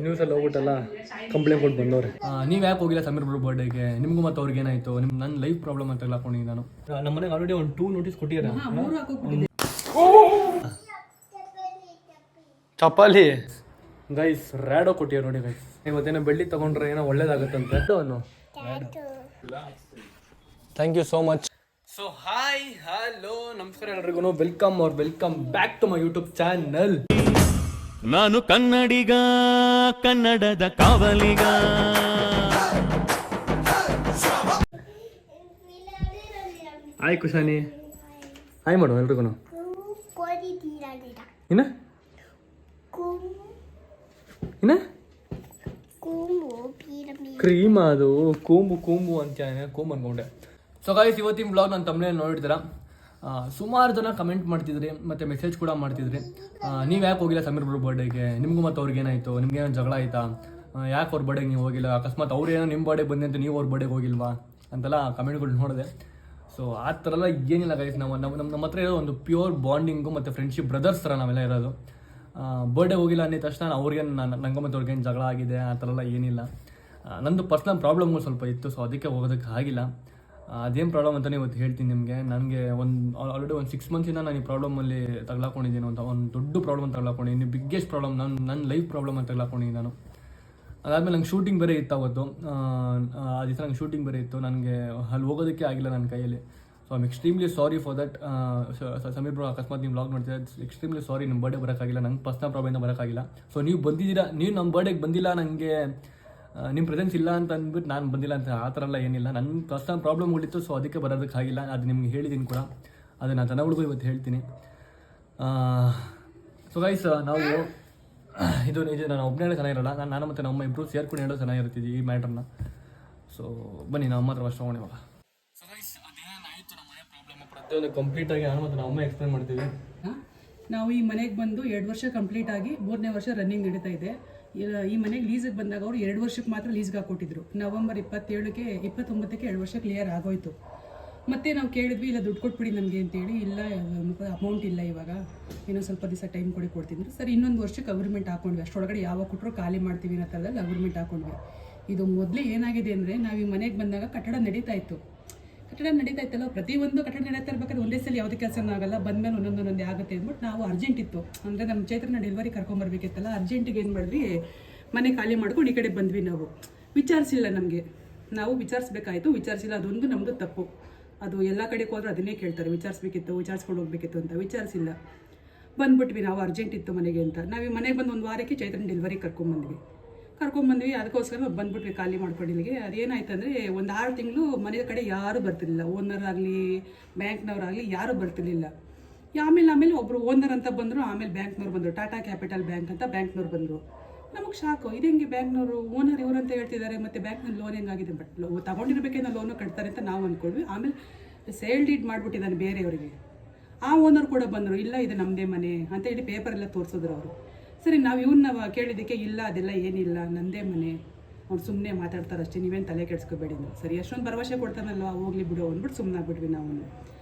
ನ್ಯೂಸಲ್ಲಿ ಹೋಗ್ಬಿಟ್ಟಲ್ಲ complaint ಕೊಟ್ಟು ಬಂದವ್ರೆ. ನೀವು ಯಾಕೆ ಹೋಗಿಲ್ಲ ಸಮೀರ್ ಬ್ರೋ ಬರ್ಡೇಗೆ? ನಿಮಗೂ ಮತ್ತು ಅವ್ರಿಗೆ ಏನಾಯಿತು? ನನ್ನ ಲೈಫ್ ಪ್ರಾಬ್ಲಮ್ ಅಂತ ಹಾಕೊಂಡಿದ್ದೀನಿ ನಾನು. ನಮ್ಮ ಮನೆಗೆ ಆಲ್ರೆಡಿ ಒಂದು 2 ನೋಟಿಸ್ ಕೊಟ್ಟಿದ್ದಾರೆ. ಚಪಾಲಿ ಗೈಸ್ ರ್ಯಾಡೋ ಕೊಟ್ಟಿದ್ದಾರೆ ನೋಡಿ ಗೈಸ್. ಇವತ್ತೇನೋ ಬೆಳ್ಳಿ ತೊಗೊಂಡ್ರೆ ಏನೋ ಒಳ್ಳೇದಾಗುತ್ತಂತೆ. Thank you so much. So hi hello ನಮಸ್ಕಾರ ಎಲ್ರಿಗೂ. Welcome back to my YouTube channel. ನಾನು ಕನ್ನಡಿಗ, ಕನ್ನಡದ ಕಾವಲಿಗ. ಹಾಯ್ ಕುಶಾನಿ, ಹಾಯ್ ಮಾಡು ಎಲ್ರಿಗೂ. ಇನ್ನ ಇನ್ನ ಕ್ರೀಮ್ ಅದು ಕೂಂಬು ಅಂತ ಕೂಂಬು ಅನ್ಕೊಂಡೆ. ಸೊ ಗಾಯ್ಸ್ ಇವತ್ತಿನ ಬ್ಲಾಗ್ ನಾನು ತಮ್ಮನೇ ನೋಡಿದ್ದೀರಾ. ಸುಮಾರು ಜನ ಕಮೆಂಟ್ ಮಾಡ್ತಿದ್ರಿ ಮತ್ತು ಮೆಸೇಜ್ ಕೂಡ ಮಾಡ್ತಿದ್ರಿ. ನೀವು ಯಾಕೆ ಹೋಗಿಲ್ಲ ಸಮೀರ್ ಬ್ರೋ ಬರ್ಡೇಗೆ? ನಿಮಗೂ ಮತ್ತು ಅವ್ರಿಗೆ ಏನಾಯಿತು? ನಿಮ್ಗೇನೋ ಜಗಳ ಆಯಿತಾ? ಯಾಕೆ ಅವ್ರ ಬರ್ಡೇಗೆ ನೀವು ಹೋಗಿಲ್ಲ? ಅಕಸ್ಮಾತ್ ಅವ್ರೇನೋ ನಿಮ್ಮ ಬರ್ಡೇಗೆ ಬಂದೆ ಅಂತ ನೀವು ಅವ್ರ ಬರ್ಡೇಗೆ ಹೋಗಿಲ್ವಾ ಅಂತೆಲ್ಲ ಕಮೆಂಟ್ಗಳು ನೋಡಿದೆ. ಸೊ ಆ ಥರ ಎಲ್ಲ ಏನಿಲ್ಲ ಗೈಸ್. ನಮ್ಮ ಹತ್ರ ಇರೋ ಒಂದು ಪ್ಯೂರ್ ಬಾಂಡಿಂಗು ಮತ್ತು ಫ್ರೆಂಡ್ಶಿಪ್ ಬ್ರದರ್ಸ್ ಥರ ನಾವೆಲ್ಲ ಇರೋದು. ಬರ್ಡೇ ಹೋಗಿಲ್ಲ ಅಂದಿದ ತಕ್ಷಣ ಅವ್ರಿಗೇನು ನಂಗೆ ಮತ್ತು ಅವ್ರಿಗೇನು ಜಗಳ ಆಗಿದೆ ಆ ಥರ ಎಲ್ಲ ಏನಿಲ್ಲ. ನಂದು ಪರ್ಸ್ನಲ್ ಪ್ರಾಬ್ಲಮ್ಗಳು ಸ್ವಲ್ಪ ಇತ್ತು, ಸೊ ಅದಕ್ಕೆ ಹೋಗೋದಕ್ಕೆ ಆಗಿಲ್ಲ. ಅದೇನು ಪ್ರಾಬ್ಲಮ್ ಅಂತಲೇ ಇವತ್ತು ಹೇಳ್ತೀನಿ ನಿಮಗೆ. ನನಗೆ ಆಲ್ರೆಡಿ ಒಂದು 6 ಮಂತ್ಸಿಂದ ನಾನು ಈ ಪ್ರಾಬ್ಲಮಲ್ಲಿ ತಗ್ಲಾಕೊಂಡಿದ್ದೀನಿ. ಒಂದು ದೊಡ್ಡ ಪ್ರಾಬ್ಲಮ್ ತಗ್ಲಾಕೊಂಡಿದ್ದೀನಿ. ಬಿಗ್ಗೆಸ್ಟ್ ಪ್ರಾಬ್ಲಮ್ ನನ್ನ ಲೈಫ್ ಪ್ರಾಬ್ಲಮ್ ಅಂತ ತಗ್ಲಾಕೊಂಡಿದ್ದೀನಿ ನಾನು. ಅದಾದಮೇಲೆ ನಂಗೆ ಶೂಟಿಂಗ್ ಬೇರೆ ಇತ್ತು ಅವತ್ತು. ಆ ದಿವಸ ನಂಗೆ ಶೂಟಿಂಗ್ ಬೇರೆ ಇತ್ತು. ನನಗೆ ಅಲ್ಲಿ ಹೋಗೋದಕ್ಕೆ ಆಗಿಲ್ಲ ನನ್ನ ಕೈಯಲ್ಲಿ. So I'm extremely sorry for that. Sameer bro ಅಕಸ್ಮಾತ್ ನೀವು ವ್ಲಾಗ್ ನೋಡ್ತೀರಾ, ಎಕ್ಸ್ಟ್ರೀಮ್ಲಿ ಸಾರಿ. ನಿಮ್ಮ ಬರ್ಡೇ ಬರೋಕ್ಕಾಗಿಲ್ಲ, ನಂಗೆ ಪರ್ಸ್ನಲ್ ಪ್ರಾಬ್ಲಮಿಂದ ಬರೋಕ್ಕಾಗಿಲ್ಲ. ಸೊ ನೀವು ಬಂದಿದ್ದೀರಾ, ನೀವು ನಮ್ಮ ಬರ್ಡೇಗೆ ಬಂದಿಲ್ಲ, ನನಗೆ ನಿಮ್ಮ ಪ್ರೆಸೆನ್ಸ್ ಇಲ್ಲ ಅಂತ ಅಂದ್ಬಿಟ್ಟು ನಾನು ಬಂದಿಲ್ಲ ಅಂತ ಆ ಥರ ಎಲ್ಲ ಏನಿಲ್ಲ. ನನ್ನ ಪರ್ಸ್ನಲ್ ಪ್ರಾಬ್ಲಮ್ಗಳಿತ್ತು, ಸೊ ಅದಕ್ಕೆ ಬರೋದಕ್ಕಾಗಿಲ್ಲ. ಅದು ನಿಮ್ಗೆ ಹೇಳಿದ್ದೀನಿ ಕೂಡ, ಅದು ನಾನು ಜನಗಳಿಗೂ ಇವತ್ತು ಹೇಳ್ತೀನಿ. ಸೊ ಗೈಸ್ ನಾವು ಇದು ನಾನು ಒಬ್ಬನೇ ಚೆನ್ನಾಗಿರಲ್ಲ. ನಾನು ಮತ್ತು ನಮ್ಮ ಇಬ್ಬರು ಸೇರ್ಕೊಂಡು ಹೇಳೋ ಚೆನ್ನಾಗಿರ್ತಿದ್ವಿ ಈ ಮ್ಯಾಟ್ರನ್ನ. ಸೊ ಬನ್ನಿ ನಾವು ಅಮ್ಮ ಹತ್ರ ಫಸ್ಟ್ ತೊಗೊಂಡು ಇವಾಗ. ಸೊ ಗೈಸ್ ಅದೇನಾಯಿತು ನಮ್ಮ ಮನೆ ಪ್ರಾಬ್ಲಮ್ ಪ್ರತಿಯೊಂದು ಕಂಪ್ಲೀಟಾಗಿ ನಾನು ಮತ್ತು ನಮ್ಮ ಅಮ್ಮ ಎಕ್ಸ್ಪ್ಲೇನ್ ಮಾಡ್ತೀವಿ. ನಾವು ಈ ಮನೆಗೆ ಬಂದು 2 ವರ್ಷ ಕಂಪ್ಲೀಟ್ ಆಗಿ 3ನೇ ವರ್ಷ ರನ್ನಿಂಗ್ ನಡೀತಾ ಇದೆ. ಈ ಮನೆಗೆ ಲೀಸಿಗೆ ಬಂದಾಗ ಅವರು 2 ವರ್ಷಕ್ಕೆ ಮಾತ್ರ ಲೀಸ್ಗೆ ಹಾಕೊಟ್ಟಿದ್ರು. ನವೆಂಬರ್ 27ಕ್ಕೆ 29ಕ್ಕೆ 2 ವರ್ಷ ಕ್ಲಿಯರ್ ಆಗೋಯ್ತು. ಮತ್ತೆ ನಾವು ಕೇಳಿದ್ವಿ, ಇಲ್ಲ ದುಡ್ಡು ಕೊಟ್ಬಿಡಿ ನಮಗೆ ಅಂತೇಳಿ. ಇಲ್ಲ ಅಮೌಂಟ್ ಇಲ್ಲ, ಇವಾಗ ಇನ್ನೊಂದು ಸ್ವಲ್ಪ ದಿವಸ ಟೈಮ್ ಕೊಡ್ತಿದ್ರು. ಸರಿ ಇನ್ನೊಂದು ವರ್ಷಕ್ಕೆ ಅಗ್ರಿಮೆಂಟ್ ಹಾಕೊಂಡ್ವಿ. ಅಷ್ಟೊಳಗಡೆ ಯಾವಾಗ ಕೊಟ್ಟರು ಖಾಲಿ ಮಾಡ್ತೀವಿ ಅನ್ನೋ ಥರದಲ್ಲಿ ಅಗ್ರಿಮೆಂಟ್ ಹಾಕೊಂಡ್ವಿ. ಇದು ಮೊದಲೇ ಏನಾಗಿದೆ ಅಂದರೆ, ನಾವು ಈ ಮನೆಗೆ ಬಂದಾಗ ಕಟ್ಟಡ ನಡೀತಾ ಇತ್ತಲ್ಲ, ಪ್ರತಿಯೊಂದು ಕಟ್ಟಡ ನಡೀತಾ ಇರ್ಬೇಕಾದ್ರೆ ಒಂದೇ ಸಲ ಯಾವುದೇ ಕೆಲಸನೂ ಆಗಲ್ಲ. ಬಂದಮೇಲೆ ಒಂದೊಂದೇ ಆಗುತ್ತೆ ಅಂದ್ಬಿಟ್ಟು ನಾವು ಅರ್ಜೆಂಟ್ ಇತ್ತು ಅಂದರೆ ನಮ್ಮ ಚೈತ್ರನ ಡೆಲಿವರಿ ಕರ್ಕೊಂಬರ್ಬೇಕಿತ್ತಲ್ಲ, ಅರ್ಜೆಂಟಿಗೆ ಏನು ಮಾಡಿದ್ವಿ, ಮನೆ ಖಾಲಿ ಮಾಡ್ಕೊಂಡು ಈ ಕಡೆ ಬಂದ್ವಿ. ನಾವು ವಿಚಾರಿಸಿಲ್ಲ, ನಮಗೆ ನಾವು ವಿಚಾರಿಸ್ಬೇಕಾಯಿತು, ವಿಚಾರಿಸಿಲ್ಲ. ಅದೊಂದು ನಮ್ಮದು ತಪ್ಪು. ಅದು ಎಲ್ಲ ಕಡೆಗೆ ಹೋದ್ರೆ ಅದನ್ನೇ ಕೇಳ್ತಾರೆ, ವಿಚಾರಿಸ್ಕೊಂಡು ಹೋಗ್ಬೇಕಿತ್ತು ಅಂತ. ವಿಚಾರಿಸಿಲ್ಲ, ಬಂದ್ಬಿಟ್ವಿ. ನಾವು ಅರ್ಜೆಂಟ್ ಇತ್ತು ಮನೆಗೆ ಅಂತ. ನಾವು ಈ ಮನೆಗೆ ಬಂದು 1 ವಾರಕ್ಕೆ ಚೈತ್ರನ ಡೆಲಿವರಿ ಕರ್ಕೊಂಬಂದ್ವಿ. ಅದಕ್ಕೋಸ್ಕರ ಬಂದ್ಬಿಟ್ವಿ ಖಾಲಿ ಮಾಡ್ಕೊಂಡು ಇಲ್ಲಿಗೆ. ಅದೇನಾಯ್ತು ಅಂದರೆ, ಒಂದು 6 ತಿಂಗಳು ಮನೆ ಕಡೆ ಯಾರೂ ಬರ್ತಿರ್ಲಿಲ್ಲ. ಓನರ್ ಆಗಲಿ ಬ್ಯಾಂಕ್ನವರಾಗಲಿ ಯಾರೂ ಬರ್ತಿರ್ಲಿಲ್ಲ. ಆಮೇಲೆ ಒಬ್ಬರು ಓನರ್ ಅಂತ ಬಂದರು, ಆಮೇಲೆ ಬ್ಯಾಂಕ್ನವ್ರು ಬಂದರು. ಟಾಟಾ ಕ್ಯಾಪಿಟಲ್ ಬ್ಯಾಂಕ್ ಅಂತ ಬ್ಯಾಂಕ್ನವ್ರು ಬಂದರು. ನಮಗೆ ಶಾಕು, ಇದಂಗೆ ಬ್ಯಾಂಕ್ನವರು ಓನರ್ ಇವರು ಅಂತ ಹೇಳ್ತಿದ್ದಾರೆ, ಮತ್ತು ಬ್ಯಾಂಕ್ನಲ್ಲಿ ಲೋನ್ ಹೆಂಗಾಗಿದೆ, ಬಟ್ ತಗೊಂಡಿರ್ಬೇಕೇನೋ ಲೋನು ಕಟ್ತಾರೆ ಅಂತ ನಾವು ಅಂದ್ಕೊಂಡ್ವಿ. ಆಮೇಲೆ ಸೇಲ್ ಡೀಡ್ ಮಾಡಿಬಿಟ್ಟಿದ್ದಾನೆ ಬೇರೆಯವರಿಗೆ. ಆ ಓನರ್ ಕೂಡ ಬಂದರು, ಇಲ್ಲ ಇದು ನಮ್ಮದೇ ಮನೆ ಅಂತ ಹೇಳಿ ಪೇಪರೆಲ್ಲ ತೋರಿಸಿದ್ರು ಅವರು. ಸರಿ ನಾವು ಇವನ್ನ ಕೇಳಿದ್ದಕ್ಕೆ, ಇಲ್ಲ ಅದೆಲ್ಲ ಏನಿಲ್ಲ, ನಂದೇ ಮನೆ, ಅವ್ರು ಸುಮ್ಮನೆ ಮಾತಾಡ್ತಾರೆ ಅಷ್ಟೇ, ನೀವೇನು ತಲೆ ಕೆಡಿಸ್ಕೋಬೇಡಿ ಅಂದರು. ಸರಿ ಅಷ್ಟೊಂದು ಭರವಸೆ ಕೊಡ್ತಾನಲ್ವ, ಹೋಗ್ಲಿ ಬಿಡು ಅಂದ್ಬಿಟ್ಟು ಸುಮ್ಮನೆ ಆಗ್ಬಿಟ್ವಿ ನಾವು.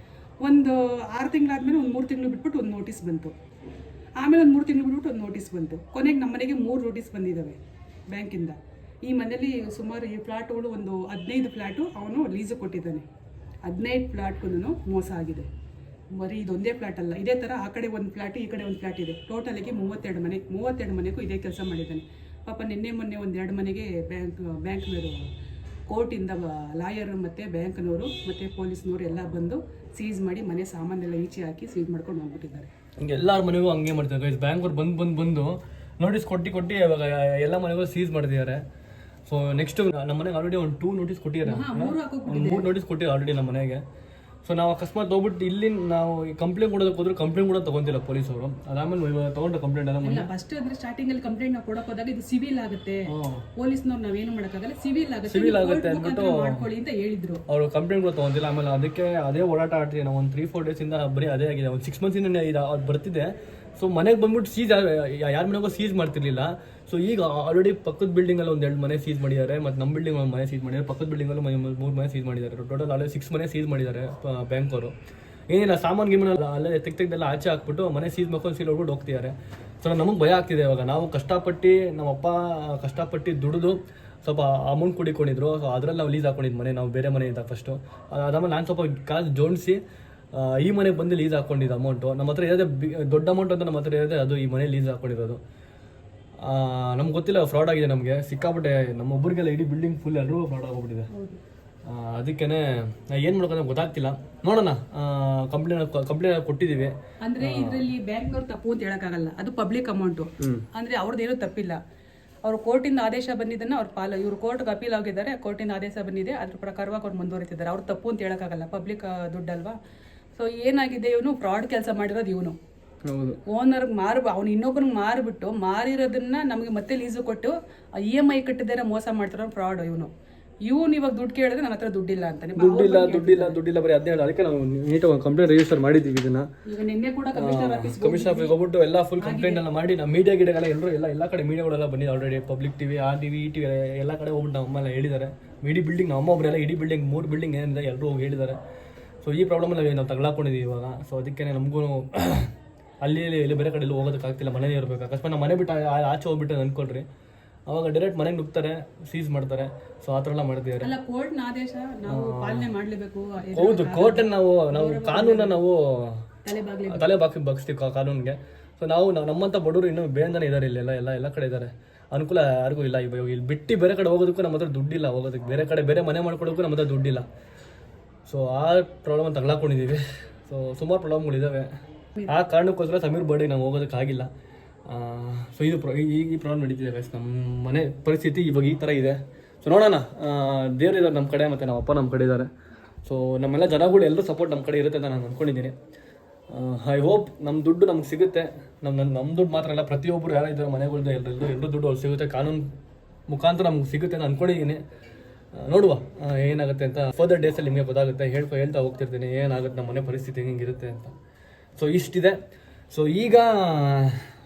ಒಂದು 6 ತಿಂಗಳಾದಮೇಲೆ ಒಂದು 3 ತಿಂಗಳು ಬಿಟ್ಬಿಟ್ಟು ಒಂದು ನೋಟಿಸ್ ಬಂತು. ಆಮೇಲೆ ಒಂದು 3 ತಿಂಗಳು ಬಿಟ್ಬಿಟ್ಟು ಒಂದು ನೋಟಿಸ್ ಬಂತು. ಕೊನೆಗೆ ನಮ್ಮ ಮನೆಗೆ 3 ನೋಟಿಸ್ ಬಂದಿದ್ದಾವೆ ಬ್ಯಾಂಕಿಂದ. ಈ ಮನೇಲಿ ಸುಮಾರು ಈ ಫ್ಲ್ಯಾಟ್ಗಳು ಒಂದು 15 ಫ್ಲ್ಯಾಟು ಅವನು ಲೀಸು ಕೊಟ್ಟಿದ್ದಾನೆ. 15 ಫ್ಲ್ಯಾಟ್ಗೂ ಮೋಸ ಆಗಿದೆ. ಬರೀ ಇದೊಂದೇ ಫ್ಲ್ಯಾಟ್ ಅಲ್ಲ, ಇದೇ ಥರ ಆ ಕಡೆ ಒಂದು ಫ್ಲ್ಯಾಟ್, ಈ ಕಡೆ ಒಂದು ಫ್ಲ್ಯಾಟ್ ಇದೆ. ಟೋಟಲಿಗೆ 32 ಮನೆಗೂ ಇದೇ ಕೆಲಸ ಮಾಡಿದ್ದಾನೆ. ಪಾಪ ಮೊನ್ನೆ ಒಂದು 2 ಮನೆಗೆ ಬ್ಯಾಂಕ್ನವರು ಕೋರ್ಟಿಂದ ಲಾಯರ್ ಮತ್ತು ಬ್ಯಾಂಕ್ನವರು ಮತ್ತು ಪೊಲೀಸ್ನವರು ಎಲ್ಲ ಬಂದು ಸೀಸ್ ಮಾಡಿ ಮನೆ ಸಾಮಾನೆಲ್ಲ ಈಚೆ ಹಾಕಿ ಸೀಸ್ ಮಾಡ್ಕೊಂಡು ಹೋಗ್ಬಿಟ್ಟಿದ್ದಾರೆ. ಹಿಂಗೆ ಎಲ್ಲರ ಮನೆಗೂ ಹಂಗೆ ಮಾಡ್ತಾರೆ ಗೈಸ್. ಬ್ಯಾಂಕ್ವ್ರು ಬಂದು ನೋಟಿಸ್ ಕೊಟ್ಟು ಇವಾಗ ಎಲ್ಲ ಮನೆಗೂ ಸೀಸ್ ಮಾಡಿದ್ದಾರೆ. ಸೊ ನೆಕ್ಸ್ಟ್ ನಮ್ಮ ಮನೆಗೆ ಆಲ್ರೆಡಿ ಒಂದು 2 ನೋಟಿಸ್ ಕೊಟ್ಟಿದ್ದಾರೆ. 3 ನೋಟಿಸ್ ಕೊಟ್ಟಿದ್ದಾರೆ ಆಲ್ರೆಡಿ ನಮ್ಮ ಮನೆಗೆ. ಸೊ ನಾವು ಅಕಸ್ಮಾತ್ ಹೋಗ್ಬಿಟ್ಟು ಇಲ್ಲಿ ನಾವು ಕಂಪ್ಲೇಂಟ್ ಕೊಡೋದಕ್ಕೆ ಹೋದ್ರೆ ಕಂಪ್ಲೇಂಟ್ ಕೂಡ ತೊಗೊಂತಿಲ್ಲ ಪೊಲೀಸವರು. ಅದಾದ್ಮೇಲೆ ತೊಗೊಂಡು ಕಂಪ್ಲೇಂಟ್ ಅಲ್ಲ, ಫಸ್ಟ್ ಅಂದರೆ ಸ್ಟಾರ್ಟಿಂಗಲ್ಲಿ ಕಂಪ್ಲೇಂಟ್ ನಾವು ಕೊಡೋಕೆ ಹೋದಾಗ ಇದು ಸಿವಿಲ್ ಆಗುತ್ತೆ, ಪೊಲೀಸ್ನವ್ರು ನಾವೇನು ಮಾಡೋಕ್ಕಾಗಲ್ಲ, ಸಿವಿಲ್ ಆಗುತ್ತೆ ಅಂದ್ಬಿಟ್ಟು ಮಾಡ್ಕೊಳ್ಳಿ ಅಂತ ಹೇಳಿದ್ರು. ಅವರು ಕಂಪ್ಲೇಂಟ್ ಕೂಡ ತೊಗೊಂತಿಲ್ಲ. ಆಮೇಲೆ ಅದಕ್ಕೆ ಅದೇ ಓಡಾಟ ಆಡ್ತೀವಿ ನಾವು. ಒಂದು 3-4 ಡೇಸಿಂದ ಬರೀ ಅದೇ ಆಗಿದೆ. ಒಂದು 6 ಮಂತ್ಸಿಂದ ಇದು ಬರ್ತಿದೆ. ಸೊ ಮನೆಗೆ ಬಂದ್ಬಿಟ್ಟು ಸೀಸ್ ಯಾರ ಮನೆಗೂ ಸೀಸ್ ಮಾಡ್ತಿರ್ಲಿಲ್ಲ. ಸೊ ಈಗ ಆಲ್ರೆಡಿ ಪಕ್ಕದ ಬಿಲ್ಡಿಂಗಲ್ಲಿ ಒಂದು 2 ಮನೆ ಸೀಸ್ ಮಾಡಿದ್ದಾರೆ, ಮತ್ತು ನಮ್ಮ ಬಿಲ್ಡಿಂಗ್ ಒಂದು ಮನೆ ಸೀಸ್ ಮಾಡಿದ್ದಾರೆ. ಪಕ್ಕದ ಬಿಲ್ಡಿಂಗಲ್ಲೂ 3 ಮನೆ ಸೀಸ್ ಮಾಡಿದ್ದಾರೆ. ಟೋಟಲ್ ಆಲ್ರೆಡಿ 6 ಮನೆ ಸೀಸ್ ಮಾಡಿದ್ದಾರೆ ಬ್ಯಾಂಕ್ ಅವರು. ಏನಿಲ್ಲ, ಸಾಮಾನು ಗಿಮಾನು ಅಲ್ಲೇ ತೆಗ್ದೆಲ್ಲ ಆಚೆ ಹಾಕ್ಬಿಟ್ಟು ಮನೆ ಸೀಸ್ ಮಾಡ್ಕೊಂಡು ಸೀಲ್ ಹೊಡ್ಬಿಟ್ಟು ಹೋಗ್ತಿದ್ದಾರೆ. ಸೊ ನಮಗೆ ಭಯ ಆಗ್ತಿದೆ ಇವಾಗ. ನಾವು ಕಷ್ಟಪಟ್ಟು ನಮ್ಮಪ್ಪ ಕಷ್ಟಪಟ್ಟು ದುಡಿದು ಸ್ವಲ್ಪ ಅಮೌಂಟ್ ಕುಡಿಕೊಂಡಿದ್ರು. ಸೊ ಅದರಲ್ಲಿ ನಾವು ಲೀಸ್ ಹಾಕೊಂಡಿದ್ದು ಮನೆ, ನಾವು ಬೇರೆ ಮನೆ ಇದ್ದಾಗ ಫಸ್ಟು. ಅದಾದ್ಮೇಲೆ ನಾನು ಸ್ವಲ್ಪ ಕಾಸು ಜೋಡಿಸಿ ಈ ಮನೆಗೆ ಬಂದು ಲೀಸ್ ಹಾಕ್ಕೊಂಡಿದ್ದು ಅಮೌಂಟು. ನಮ್ಮ ಹತ್ರ ಇರೋದೇ ದೊಡ್ಡ ಅಮೌಂಟ್ ಅಂತ ನಮ್ಮ ಹತ್ರ ಇರೋದೇ ಅದು, ಈ ಮನೆ ಲೀಸ್ ಹಾಕ್ಕೊಂಡಿರೋದು. ನಮ್ಗೆ ಗೊತ್ತಿಲ್ಲ, ಫ್ರಾಡ್ ಆಗಿದೆ ನಮಗೆ ಸಿಕ್ಕಾಪಟ್ಟೆ. ನಮ್ಮೊಬ್ಬರಿಗೆಲ್ಲ ಇಡೀ ಬಿಲ್ಡಿಂಗ್ ಫುಲ್ ಎಲ್ಲರೂ ಫ್ರಾಡ್ ಆಗೋಗ್ಬಿಟ್ಟಿದೆ. ಅದಕ್ಕೇ ಏನು ಮಾಡೋಕೆ ಗೊತ್ತಾಗ್ತಿಲ್ಲ. ನೋಡೋಣ, ಕಂಪ್ಲೇಂಟ್ ಕೊಟ್ಟಿದ್ದೀವಿ. ಅಂದ್ರೆ ಇದರಲ್ಲಿ ಬ್ಯಾಂಕ್ನವ್ರು ತಪ್ಪು ಅಂತ ಹೇಳಕ್ಕಾಗಲ್ಲ, ಅದು ಪಬ್ಲಿಕ್ ಅಮೌಂಟು. ಅಂದ್ರೆ ಅವ್ರದ್ದೇನು ತಪ್ಪಿಲ್ಲ. ಅವರು ಕೋರ್ಟಿಂದ ಆದೇಶ ಬಂದಿದ್ದನ್ನ ಅವ್ರು ಇವರು ಕೋರ್ಟ್ಗೆ ಅಪೀಲ್ ಆಗಿದ್ದಾರೆ, ಕೋರ್ಟಿಂದ ಆದೇಶ ಬಂದಿದೆ, ಅದ್ರ ಪ್ರಕಾರವಾಗಿ ಅವ್ರು ಮುಂದುವರಿತಿದ್ದಾರೆ. ಅವ್ರು ತಪ್ಪು ಅಂತ ಹೇಳಕ್ಕಾಗಲ್ಲ, ಪಬ್ಲಿಕ್ ದುಡ್ಡಲ್ವಾ. ಸೊ ಏನಾಗಿದೆ, ಇವನು ಫ್ರಾಡ್ ಕೆಲಸ ಮಾಡಿರೋದು. ಇವನು ಓನರ್ಗೆ ಅವ್ನು ಇನ್ನೊಬ್ಬನಿಗೆ ಮಾರಿಬಿಟ್ಟು ಮಾರಿರೋದನ್ನ ನಮಗೆ ಮತ್ತೆ ಲೀಸು ಕೊಟ್ಟು EMI ಕಟ್ಟಿದಾರೆ ಮೋಸ ಮಾಡ್ತಾರೋ ಫ್ರಾಡ್ ಇವನು. ಇವಾಗ ದುಡ್ಡು ಕೇಳಿದ್ರೆ ನನ್ನ ಹತ್ರ ದುಡ್ಡಿಲ್ಲ ಅಂತಾನೆ. ದುಡ್ಡಿಲ್ಲ ಬರೀ ಅದೇ. ಅದಕ್ಕೆ ನಾವು ನೀಟಾಗಿ ಒಂದು ಕಂಪ್ಲೇಂಟ್ ರಿಜಿಸ್ಟರ್ ಮಾಡಿದ್ದೀವಿ. ಇದನ್ನ ಈಗ ನಿನ್ನೆ ಕೂಡ ಕಮಿಷನರ್ ಆಫೀಸ್ಗೆ ಹೋಗ್ಬಿಟ್ಟು ಎಲ್ಲ ಫುಲ್ ಕಂಪ್ಲೇಂಟ್ ಎಲ್ಲ ಮಾಡಿ ನಾವು ಮೀಡಿಯಾ ಗಿಡಗಳೆಲ್ಲ ಎಲ್ಲರೂ ಎಲ್ಲ ಕಡೆ ಮೀಡಿಯಾಗಳೆಲ್ಲ ಬಂದಿದೆ already. Public TV, RTV, ETV ಎಲ್ಲ ಕಡೆ ಹೋಗ್ಬಿಟ್ಟು ನಮ್ಮ ಅಮ್ಮ ಎಲ್ಲ ಹೇಳಿದ್ದಾರೆ. ಇಡೀ ಬಿಲ್ಡಿಂಗ್ ನಮ್ಮ ಒಬ್ಬರೆಲ್ಲ ಇಡೀ ಬಿಲ್ಡಿಂಗ್ 3 ಬಿಲ್ಡಿಂಗ್ ಏನಿದೆ ಎಲ್ಲರೂ ಹೋಗಿ ಹೇಳಿದ್ದಾರೆ. ಸೊ ಈ ಪ್ರಾಬ್ಲಮಲ್ಲಿ ನಾವು ತಗೊಳಕೊಂಡಿದ್ದೀವಿ ಇವಾಗ. ಸೊ ಅದಕ್ಕೆ ನಮಗೂ ಅಲ್ಲಿ ಎಲ್ಲಿ ಬೇರೆ ಕಡೆ ಎಲ್ಲೂ ಹೋಗೋದಕ್ಕಾಗ್ತಿಲ್ಲ, ಮನೇಲಿ ಇರಬೇಕು. ಅಕಸ್ಮಾತ್ ನಾವು ಮನೆ ಬಿಟ್ಟು ಆಚೆ ಹೋಗ್ಬಿಟ್ಟು ಅಂದ್ಕೊಳ್ರಿ, ಅವಾಗ ಡೈರೆಕ್ಟ್ ಮನೆಗೆ ನುಗ್ತಾರೆ, ಸೀಸ್ ಮಾಡ್ತಾರೆ. ಸೊ ಆ ಥರ ಎಲ್ಲ ಮಾಡ್ತಿದ್ದಾರೆ. ಕೋರ್ಟ್ನ ಆದೇಶ ನಾವು ಪಾಲನೆ ಮಾಡಲೇಬೇಕು. ಹೌದು, ಕೋರ್ಟನ್ನು ನಾವು ಕಾನೂನನ್ನ ನಾವು ತಲೆ ಬಗ್ಸ್ತೀವಿ ಕಾನೂನಿಗೆ. ಸೊ ನಾವು ನಮ್ಮಂಥ ಬಡವರು ಇನ್ನೂ ಬೇಂದನೇ ಇದ್ದಾರೆ, ಇಲ್ಲಿ ಎಲ್ಲ ಕಡೆ ಇದ್ದಾರೆ. ಅನುಕೂಲ ಯಾರಿಗೂ ಇಲ್ಲ. ಇವಾಗ ಇಲ್ಲಿ ಬಿಟ್ಟು ಬೇರೆ ಕಡೆ ಹೋಗೋದಕ್ಕೂ ನಮ್ಮ ಹತ್ರ ದುಡ್ಡಿಲ್ಲ, ಹೋಗೋದಕ್ಕೆ ಬೇರೆ ಮನೆ ಮಾಡ್ಕೊಳ್ಳೋಕ್ಕೂ ನಮ್ಮ ಹತ್ರ ದುಡ್ಡಿಲ್ಲ. ಸೊ ಆ ಪ್ರಾಬ್ಲಮ್ ತಗೊಳಕೊಂಡಿದ್ದೀವಿ. ಸೊ ಸುಮಾರು ಪ್ರಾಬ್ಲಮ್ಗಳಿದ್ದಾವೆ. ಆ ಕಾರಣಕ್ಕೋಸ್ಕರ ಸಮೀರ್ ಬರ್ಡೇಗೆ ನಾವು ಹೋಗೋದಕ್ಕಾಗಿಲ್ಲ. ಸೊ ಇದು ಈ ಪ್ರಾಬ್ಲಮ್ ನಡೀತಿದೆ ಗೈಸ್. ನಮ್ಮ ಮನೆ ಪರಿಸ್ಥಿತಿ ಇವಾಗ ಈ ಥರ ಇದೆ. ಸೊ ನೋಡೋಣ, ದೇವರಿದ್ದಾರೆ ನಮ್ಮ ಕಡೆ, ಮತ್ತು ನಮ್ಮ ಅಪ್ಪ ನಮ್ಮ ಕಡೆ ಇದ್ದಾರೆ. ಸೊ ನಮ್ಮೆಲ್ಲ ಜನಗಳು ಎಲ್ಲರೂ ಸಪೋರ್ಟ್ ನಮ್ಮ ಕಡೆ ಇರುತ್ತೆ ಅಂತ ನಾನು ಅಂದ್ಕೊಂಡಿದ್ದೀನಿ. ಐ ಹೋಪ್ ನಮ್ಮ ದುಡ್ಡು ನಮ್ಗೆ ಸಿಗುತ್ತೆ. ನಮ್ಮ ದುಡ್ಡು ಮಾತ್ರ ಅಲ್ಲ, ಪ್ರತಿಯೊಬ್ಬರು ಯಾರು ಇದ್ದಾರೆ ಮನೆಗಳ್ದು ಎಲ್ಲರೂ ದುಡ್ಡು ಅವ್ರು ಸಿಗುತ್ತೆ. ಕಾನೂನು ಮುಖಾಂತರ ನಮ್ಗೆ ಸಿಗುತ್ತೆ ಅಂತ ಅಂದ್ಕೊಂಡಿದ್ದೀನಿ. ನೋಡುವ ಏನಾಗುತ್ತೆ ಅಂತ. ಫರ್ದರ್ ಡೇಸಲ್ಲಿ ನಿಮಗೆ ಗೊತ್ತಾಗುತ್ತೆ. ಹೇಳ್ತಾ ಹೋಗ್ತಿರ್ತೀನಿ ಏನಾಗುತ್ತೆ, ನಮ್ಮ ಮನೆ ಪರಿಸ್ಥಿತಿ ಹೆಂಗಿರುತ್ತೆ ಅಂತ. ಸೊ ಇಷ್ಟಿದೆ. ಸೊ ಈಗ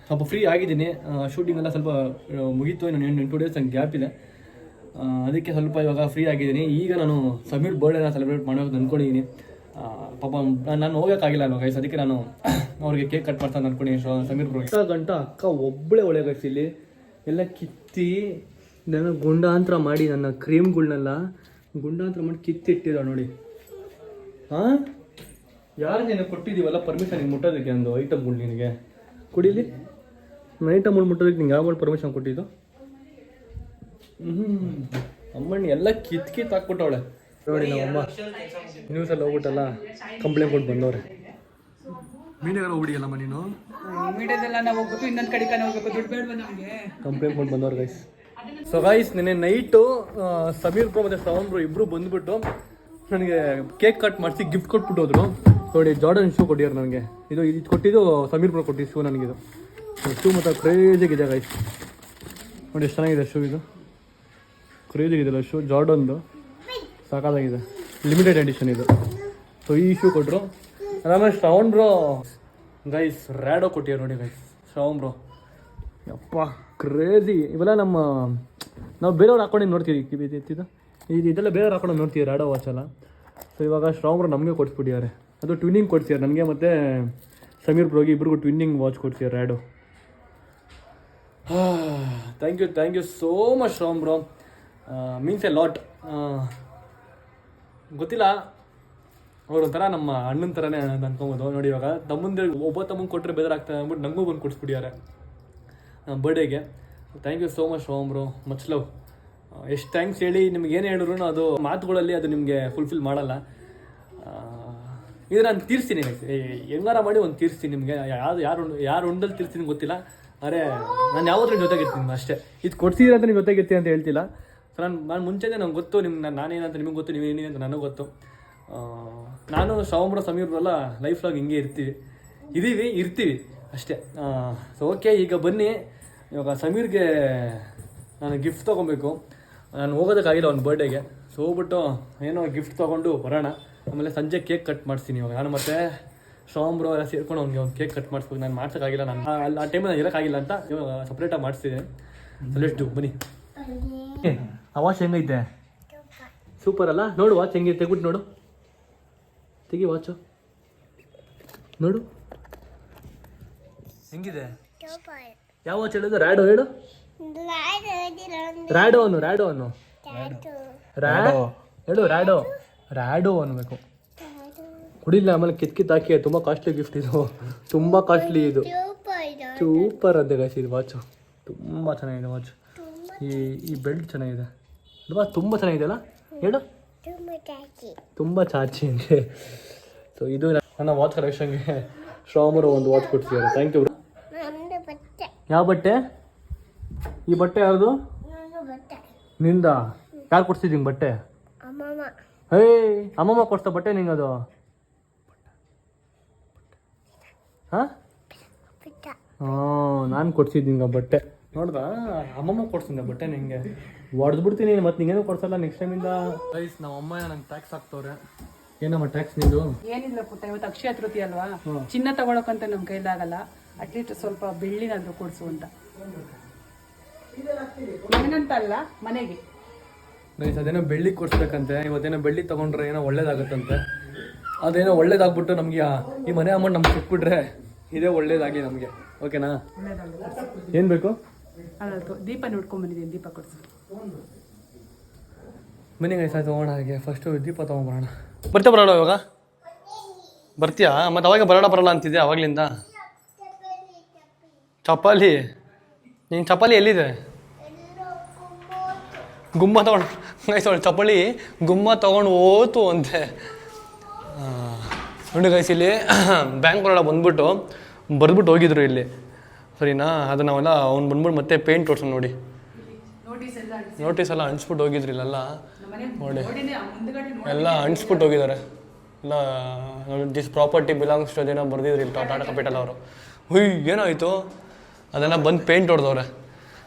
ಸ್ವಲ್ಪ ಫ್ರೀ ಆಗಿದ್ದೀನಿ. ಶೂಟಿಂಗ್ ಎಲ್ಲ ಸ್ವಲ್ಪ ಮುಗೀತು, ಇನ್ನು 2 ಡೇಸ್ ನಂಗೆ ಗ್ಯಾಪ್ ಇದೆ. ಅದಕ್ಕೆ ಸ್ವಲ್ಪ ಇವಾಗ ಫ್ರೀ ಆಗಿದ್ದೀನಿ. ಈಗ ನಾನು ಸಮೀರ್ ಬರ್ಡೇನ ಸೆಲೆಬ್ರೇಟ್ ಮಾಡೋದು ಅಂದ್ಕೊಂಡಿದ್ದೀನಿ. ಪಾಪ ನಾನು ಹೋಗೋಕ್ಕಾಗಿಲ್ಲ ಅಲ್ವ ಗೈಸ್, ಅದಕ್ಕೆ ನಾನು ಅವ್ರಿಗೆ ಕೇಕ್ ಕಟ್ ಮಾಡ್ತಾನೆ ಅಂದ್ಕೊಂಡಿದ್ದೀನಿ. ಸಮೀರ್ ಗಂಟ ಅಕ್ಕ ಒಬ್ಬಳೇ ಒಳ್ಳೆ ಗೈಸ್. ಇಲ್ಲಿ ಎಲ್ಲ ಕಿತ್ತಿ ನನ್ನ ಗುಂಡಾಂತರ ಮಾಡಿ, ನನ್ನ ಕ್ರೀಮ್ಗಳನ್ನೆಲ್ಲ ಗುಂಡಾಂತರ ಮಾಡಿ ಕಿತ್ತಿಟ್ಟಿದ್ದಾಳೆ ನೋಡಿ. ಹಾಂ, ಯಾರು ನಿನಗೆ ಕೊಟ್ಟಿದ್ದೀವಲ್ಲ ಪರ್ಮಿಷನ್ ನಿಂಗೆ ಮುಟ್ಟೋದಕ್ಕೆ ಒಂದು ಐಟಮ್ಗಳು ನಿನಗೆ ಕುಡೀಲಿ? ಐಟಮ್ಗಳು ಮುಟ್ಟೋದಕ್ಕೆ ನಿಂಗೆ ಯಾವ ಪರ್ಮಿಷನ್ ಕೊಟ್ಟಿದ್ದು? ಅಮ್ಮಣ್ಣಿ ಎಲ್ಲ ಕಿತ್ತು ಹಾಕ್ಬಿಟ್ಟವಳೆ ನೋಡಿ. ನಮ್ಮಮ್ಮ ನ್ಯೂಸಲ್ಲಿ ಹೋಗ್ಬಿಟ್ಟಲ್ಲ ಕಂಪ್ಲೇಂಟ್ ಕೊಟ್ಟು ಬಂದವ್ರೆ. ಮೀಡಿಯಾಗ ಹೋಗ್ಬಿಡಿಯಲ್ಲಮ್ಮ ನೀನು? ಮೀಡಿಯಾದೆಲ್ಲ ನಾವು ಹೋಗ್ಬೇಕು, ಇನ್ನೊಂದು ಕಡೆ ಹೋಗ್ಬೇಕು, ದುಡ್ಡು ಬೇಡವಾ ನಮಗೆ? ಕಂಪ್ಲೇಂಟ್ ಕೊಟ್ಟು ಬಂದವ್ರು ಗೈಸ್. ಸೊ ಗೈಸ್, ನಿನ್ನೆ ನೈಟು ಸಮೀರ್ ಬ್ರೋ ಮತ್ತು ಶ್ರವಣ್ ಬ್ರೋ ಇಬ್ಬರು ಬಂದುಬಿಟ್ಟು ನನಗೆ ಕೇಕ್ ಕಟ್ ಮಾಡಿಸಿ ಗಿಫ್ಟ್ ಕೊಟ್ಬಿಟ್ಟು ಹೋದ್ರು ನೋಡಿ. ಜಾರ್ಡನ್ ಶೂ ಕೊಟ್ಟಿದ್ದಾರೆ ನನಗೆ. ಇದು ಕೊಟ್ಟಿದ್ದು ಸಮೀರ್ ಬ್ರೋ ಕೊಟ್ಟಿದ್ದು ಶೂ ನನಗಿದು. ಶೂ ಮತ್ತು ಕ್ರೇಜಿಗಿದೆ ಗೈಸ್ ನೋಡಿ, ಎಷ್ಟು ಚೆನ್ನಾಗಿದೆ ಶೂ. ಇದು ಕ್ರೇಜಿಗಿದೆಲ್ಲ ಶೂ, ಜಾರ್ಡನ್ದು ಸಾಕಾಗಿದೆ, ಲಿಮಿಟೆಡ್ ಎಡಿಷನ್ ಇದು. ಸೊ ಈ ಶೂ ಕೊಟ್ಟರು. ಆಮೇಲೆ ಶ್ರವಣ್ ಬ್ರೋ ಗೈಸ್ ರ್ಯಾಡೋ ಕೊಟ್ಟಿದ್ದಾರೆ ನೋಡಿ ಗೈಸ್. ಶ್ರವಣ್ ಬ್ರೋ ಯಪ್ಪ ಕ್ರೇಜಿ. ಇವೆಲ್ಲ ನಾವು ಬೇರೆಯವ್ರು ಹಾಕೊಂಡು ನೋಡ್ತೀವಿ, ಇದೆಲ್ಲ ಬೇರೆಯವ್ರು ಹಾಕೊಂಡು ನೋಡ್ತೀವಿ ರ್ಯಾಡೋ ವಾಚ್ ಎಲ್ಲ. ಸೊ ಇವಾಗ ಶ್ರವಣ್ ಬ್ರೋ ನಮಗೆ ಕೊಡಿಸ್ಬಿಟ್ಟಿದ್ದಾರೆ. ಅದು ಟ್ವಿನ್ನಿಂಗ್ ಕೊಡ್ಸಿದ್ದಾರೆ ನನಗೆ ಮತ್ತು ಸಮೀರ್ ಬ್ರೋಗೆ ಇಬ್ಬರಿಗೂ ಟ್ವಿನ್ನಿಂಗ್ ವಾಚ್ ಕೊಡ್ಸಿದ್ದಾರೆ Rado. Thank you so much Shravan bro, means a lot. ಗೊತ್ತಿಲ್ಲ, ಅವ್ರೊಂಥರ ನಮ್ಮ ಅಣ್ಣನ ಥರನೇ ಅನ್ಕೊಬೋದು ನೋಡಿ. ಇವಾಗ ಒಬ್ಬ ತಮ್ಮಂಗೆ ಕೊಟ್ಟರೆ ಬೇಜಾರಾಗ್ತದೆ ಅಂದ್ಬಿಟ್ಟು ನನಗೂ ಬಂದು ಕೊಡಿಸ್ಬಿಟ್ಟಿದ್ದಾರೆ ಬರ್ಡೇಗೆ. Thank you so much Shravan bro, much love. ಎಷ್ಟು ಥ್ಯಾಂಕ್ಸ್ ಹೇಳಿ ನಿಮ್ಗೆ ಏನು ಹೇಳಿದ್ರು ಅದು ಮಾತುಗಳಲ್ಲಿ ಅದು ನಿಮಗೆ ಫುಲ್ಫಿಲ್ ಮಾಡಲ್ಲ. ಇದು ನಾನು ತೀರಿಸ್ತೀನಿ, ಹೆಂಗಾರ ಮಾಡಿ ಒಂದು ತೀರಿಸ್ತೀನಿ ನಿಮಗೆ. ಯಾರು ಒಂದಲ್ಲಿ ತೀರಿಸ್ತೀನಿ ಗೊತ್ತಿಲ್ಲ, ಅರೆ ನಾನು ಯಾವತ್ತೂ ಜೊತೆಗಿರ್ತೀನಿ ಅಷ್ಟೇ. ಇದು ಕೊಡ್ಸಿದ್ರೆ ಅಂತ ನೀವು ಜೊತೆಗಿರ್ತೀನಿ ಅಂತ ಹೇಳ್ತಿಲ್ಲ. ಸೊ ನಾನು ಮುಂಚೆನೇ ನಂಗೆ ಗೊತ್ತು, ನಾನೇನಂತ ನಿಮಗೆ ಗೊತ್ತು, ನೀವೇನಿದೆ ಅಂತ ನನಗೆ ಗೊತ್ತು. ನಾನು ಶ್ರವಣ್ ಬ್ರೋ ಸಮೀರ್ ಬ್ರೋ ಎಲ್ಲ ಲೈಫ್ ಲಾಗ್ ಹಿಂಗೆ ಇರ್ತೀವಿ ಅಷ್ಟೇ. ಸೊ ಓಕೆ, ಈಗ ಬನ್ನಿ. ಇವಾಗ ಸಮೀರ್ಗೆ ನಾನು ಗಿಫ್ಟ್ ತೊಗೊಬೇಕು. ನಾನು ಹೋಗೋದಕ್ಕಾಗಿಲ್ಲ ಅವ್ನ ಬರ್ಡೇಗೆ. ಸೊ ಹೋಗ್ಬಿಟ್ಟು ಏನೋ ಗಿಫ್ಟ್ ತೊಗೊಂಡು ಬರೋಣ. ಆಮೇಲೆ ಸಂಜೆ ಕೇಕ್ ಕಟ್ ಮಾಡಿಸ್ತೀನಿ. ಇವಾಗ ನಾನು ಮತ್ತೆ ಶ್ರವಣ್ ಬ್ರೋ ಎಲ್ಲ ಸೇರ್ಕೊಂಡು ಅವ್ನಿಗೆ ಒಂದು ಕೇಕ್ ಕಟ್ ಮಾಡಿಸ್ಬೇಕು. ನಾನು ಮಾಡ್ಸೋಕ್ಕಾಗಿಲ್ಲ, ನಾನು ಆ ಟೈಮಲ್ಲಿ ನಾನು ಇರೋಕ್ಕಾಗಿಲ್ಲ ಅಂತ ಇವಾಗ ಸಪ್ರೇಟಾಗಿ ಮಾಡಿಸ್ತಿದ್ದೆ. ಲೆಟ್ಸ್ ಬನ್ನಿ. ಆ ವಾಚ್ ಹೆಂಗೈತೆ? ಸೂಪರ್ ಅಲ್ಲ? ನೋಡು ವಾಚ್ ಹೆಂಗಿದೆ, ತೆಗ್ಬಿಟ್ಟು ನೋಡು. ತೆಗಿ ವಾಚು ನೋಡು ಹೆಂಗಿದೆ. ಯಾವ ವಾಚ್ ಹೇಳೋದು? ರ್ಯಾಡೋ ಹೇಳು. ರ್ಯಾಡೋ ಅನ್ನು ಹೇಳು. ರ್ಯಾಡೋ ಅನ್ಬೇಕು. ಕುಡಿಲ್ಲ, ಆಮೇಲೆ ಕಿತ್ ಹಾಕಿ. ತುಂಬ ಕಾಸ್ಟ್ಲಿ ಗಿಫ್ಟ್ ಇದು, ತುಂಬ ಕಾಸ್ಟ್ಲಿ ಇದು. ಸೂಪರ್ ಅಂತೆ ಗೈಸ್ ಇದು ವಾಚು. ತುಂಬ ಚೆನ್ನಾಗಿದೆ ವಾಚ್. ಈ ಬೆಲ್ಟ್ ಚೆನ್ನಾಗಿದೆ ಅಲ್ವಾ? ತುಂಬ ಚೆನ್ನಾಗಿದೆ ಅಲ್ಲ ಹೇಳು. ತುಂಬ ಚಾಚಿ ಅಂತೆ. ಸೊ ಇದು ನನ್ನ ವಾಚ್ ಕಲೆಕ್ಷನ್ಗೆ ಶ್ರಾಮರು ಒಂದು ವಾಚ್ ಕೊಡ್ತಿದ್ದಾರೆ. Thank you. ಯಾವ ಬಟ್ಟೆ? ಈ ಬಟ್ಟೆ ಯಾರ್ದು? ನಿಂದ? ಯಾರು ಕೊಡ್ಸಿದ್ದೀನಿ ಬಟ್ಟೆ? ಹೇ, ಅಮ್ಮಮ್ಮ ಕೊಡ್ಸ್ತಾ ಬಟ್ಟೆ ನಿಂಗದು? ಹಾಂ, ನಾನು ಕೊಡ್ಸಿದ್ದೀನಿ ಬಟ್ಟೆ. ನೋಡ್ದಾ, ಅಮ್ಮಮ್ಮ ಕೊಡ್ಸಿದ್ದೆ ಬಟ್ಟೆ ನಿಂಗೆ. ಹೊಡೆದ್ಬಿಡ್ತೀನಿ ಮತ್ತೆ ನಿಂಗೇನು ಕೊಡ್ಸಲ್ಲ ನೆಕ್ಸ್ಟ್ ಟೈಮಿಂದ. ಗೈಸ್ ನಮ್ಮ ಅಮ್ಮ ನಂಗೆ ಟ್ಯಾಕ್ಸ್ ಹಾಕ್ತವ್ರೆ. ಏನಮ್ಮ ಟ್ಯಾಕ್ಸ್ ನಿಂದು? ಏನಿಲ್ಲ ಪುಟ್ಟ, ಇವತ್ತು ಅಕ್ಷಯ ತೃತೀಯ ಅಲ್ವಾ, ಚಿನ್ನ ತಗೊಳಕಂತ ನಮ್ಮ ಕೈಲಾಗಲ್ಲ, ಅಟ್ಲೀಸ್ಟ್ ಸ್ವಲ್ಪ ಬೆಳ್ಳಿನಾದ್ರೂ ಕೊಡ್ಸು ಅಂತ. ಏನಂತಲ್ಲ ಮನೆಗೆ. ಗೈಸ್ ಅದೇನೋ ಬೆಳ್ಳಿ ಕೊಡ್ಸ್ಬೇಕಂತೆ. ಇವತ್ತೇನೋ ಬೆಳ್ಳಿ ತಗೊಂಡ್ರೆ ಏನೋ ಒಳ್ಳೇದಾಗತ್ತಂತೆ. ಅದೇನೋ ಒಳ್ಳೇದಾಗ್ಬಿಟ್ಟು ನಮ್ಗೆ ಈ ಮನೆ ಅಮೌಂಟ್ ನಮ್ಗೆ ಸಿಕ್ಬಿಟ್ರೆ ಇದೇ ಒಳ್ಳೇದಾಗಿ ನಮಗೆ. ಓಕೆನಾ? ಏನು ಬೇಕು? ದೀಪ ನೋಡ್ಕೊಂಡ್ ಬಂದಿದ್ದೀನಿ, ದೀಪ ಕೊಡ್ಸು. ಮನೆ ಗೈಸ್ ಆಯ್ತು ಹೋಗೋಣ. ಹಾಗೆ ಫಸ್ಟು ದೀಪ ತೊಗೊಂಬರೋಣ. ಬರೋಣ ಇವಾಗ? ಬರ್ತೀಯಾ? ಮತ್ತು ಅವಾಗ ಬರೋಣ ಅಂತಿದ್ದೆ ಅವಾಗಲಿಂದ. ಚಪಾಲಿ? ನೀನು ಚಪಾಲಿ ಎಲ್ಲಿದೆ? ಗುಮ್ಮ ತೊಗೊಂಡು ಗೈಸ್ ಅವಳು ಚಪಾಲಿ ಗುಮ್ಮ ತೊಗೊಂಡು ಹೋತು ಅಂತೆ. ನೋಡಿ ಗೈಸ್, ಇಲ್ಲಿ ಬ್ಯಾಂಕ್ ಒಳಗಡೆ ಬಂದ್ಬಿಟ್ಟು ಬರೆದ್ಬಿಟ್ಟು ಹೋಗಿದ್ರು ಇಲ್ಲಿ, ಸರಿನಾ? ಅದು ನಾವೆಲ್ಲ ಅವ್ನು ಬಂದ್ಬಿಟ್ಟು ಮತ್ತೆ ಪೇಂಟ್ ಹೊಡ್ಸೋಣ. ನೋಡಿ ನೋಟಿಸ್ ಎಲ್ಲ ಅಂಟಿಸ್ಬಿಟ್ಟು ಹೋಗಿದ್ರು ಇಲ್ಲೆಲ್ಲ. ನೋಡಿ ಎಲ್ಲ ಅಂಟಿಸ್ಬಿಟ್ಟು ಹೋಗಿದ್ದಾರೆ ಎಲ್ಲ. ದಿಸ್ ಪ್ರಾಪರ್ಟಿ ಬಿಲಾಂಗ್ಸ್ ಟು ಅದೇನೋ ಬರ್ದಿದ್ರು ಇಲ್ಲಿ ಟಾಟಾ ಕ್ಯಾಪಿಟಲ್ ಅವರು. ಹುಯ್ ಏನಾಯಿತು ಅದೆಲ್ಲ ಬಂದು ಪೇಂಟ್ ಹೊಡೆದವ್ರೆ.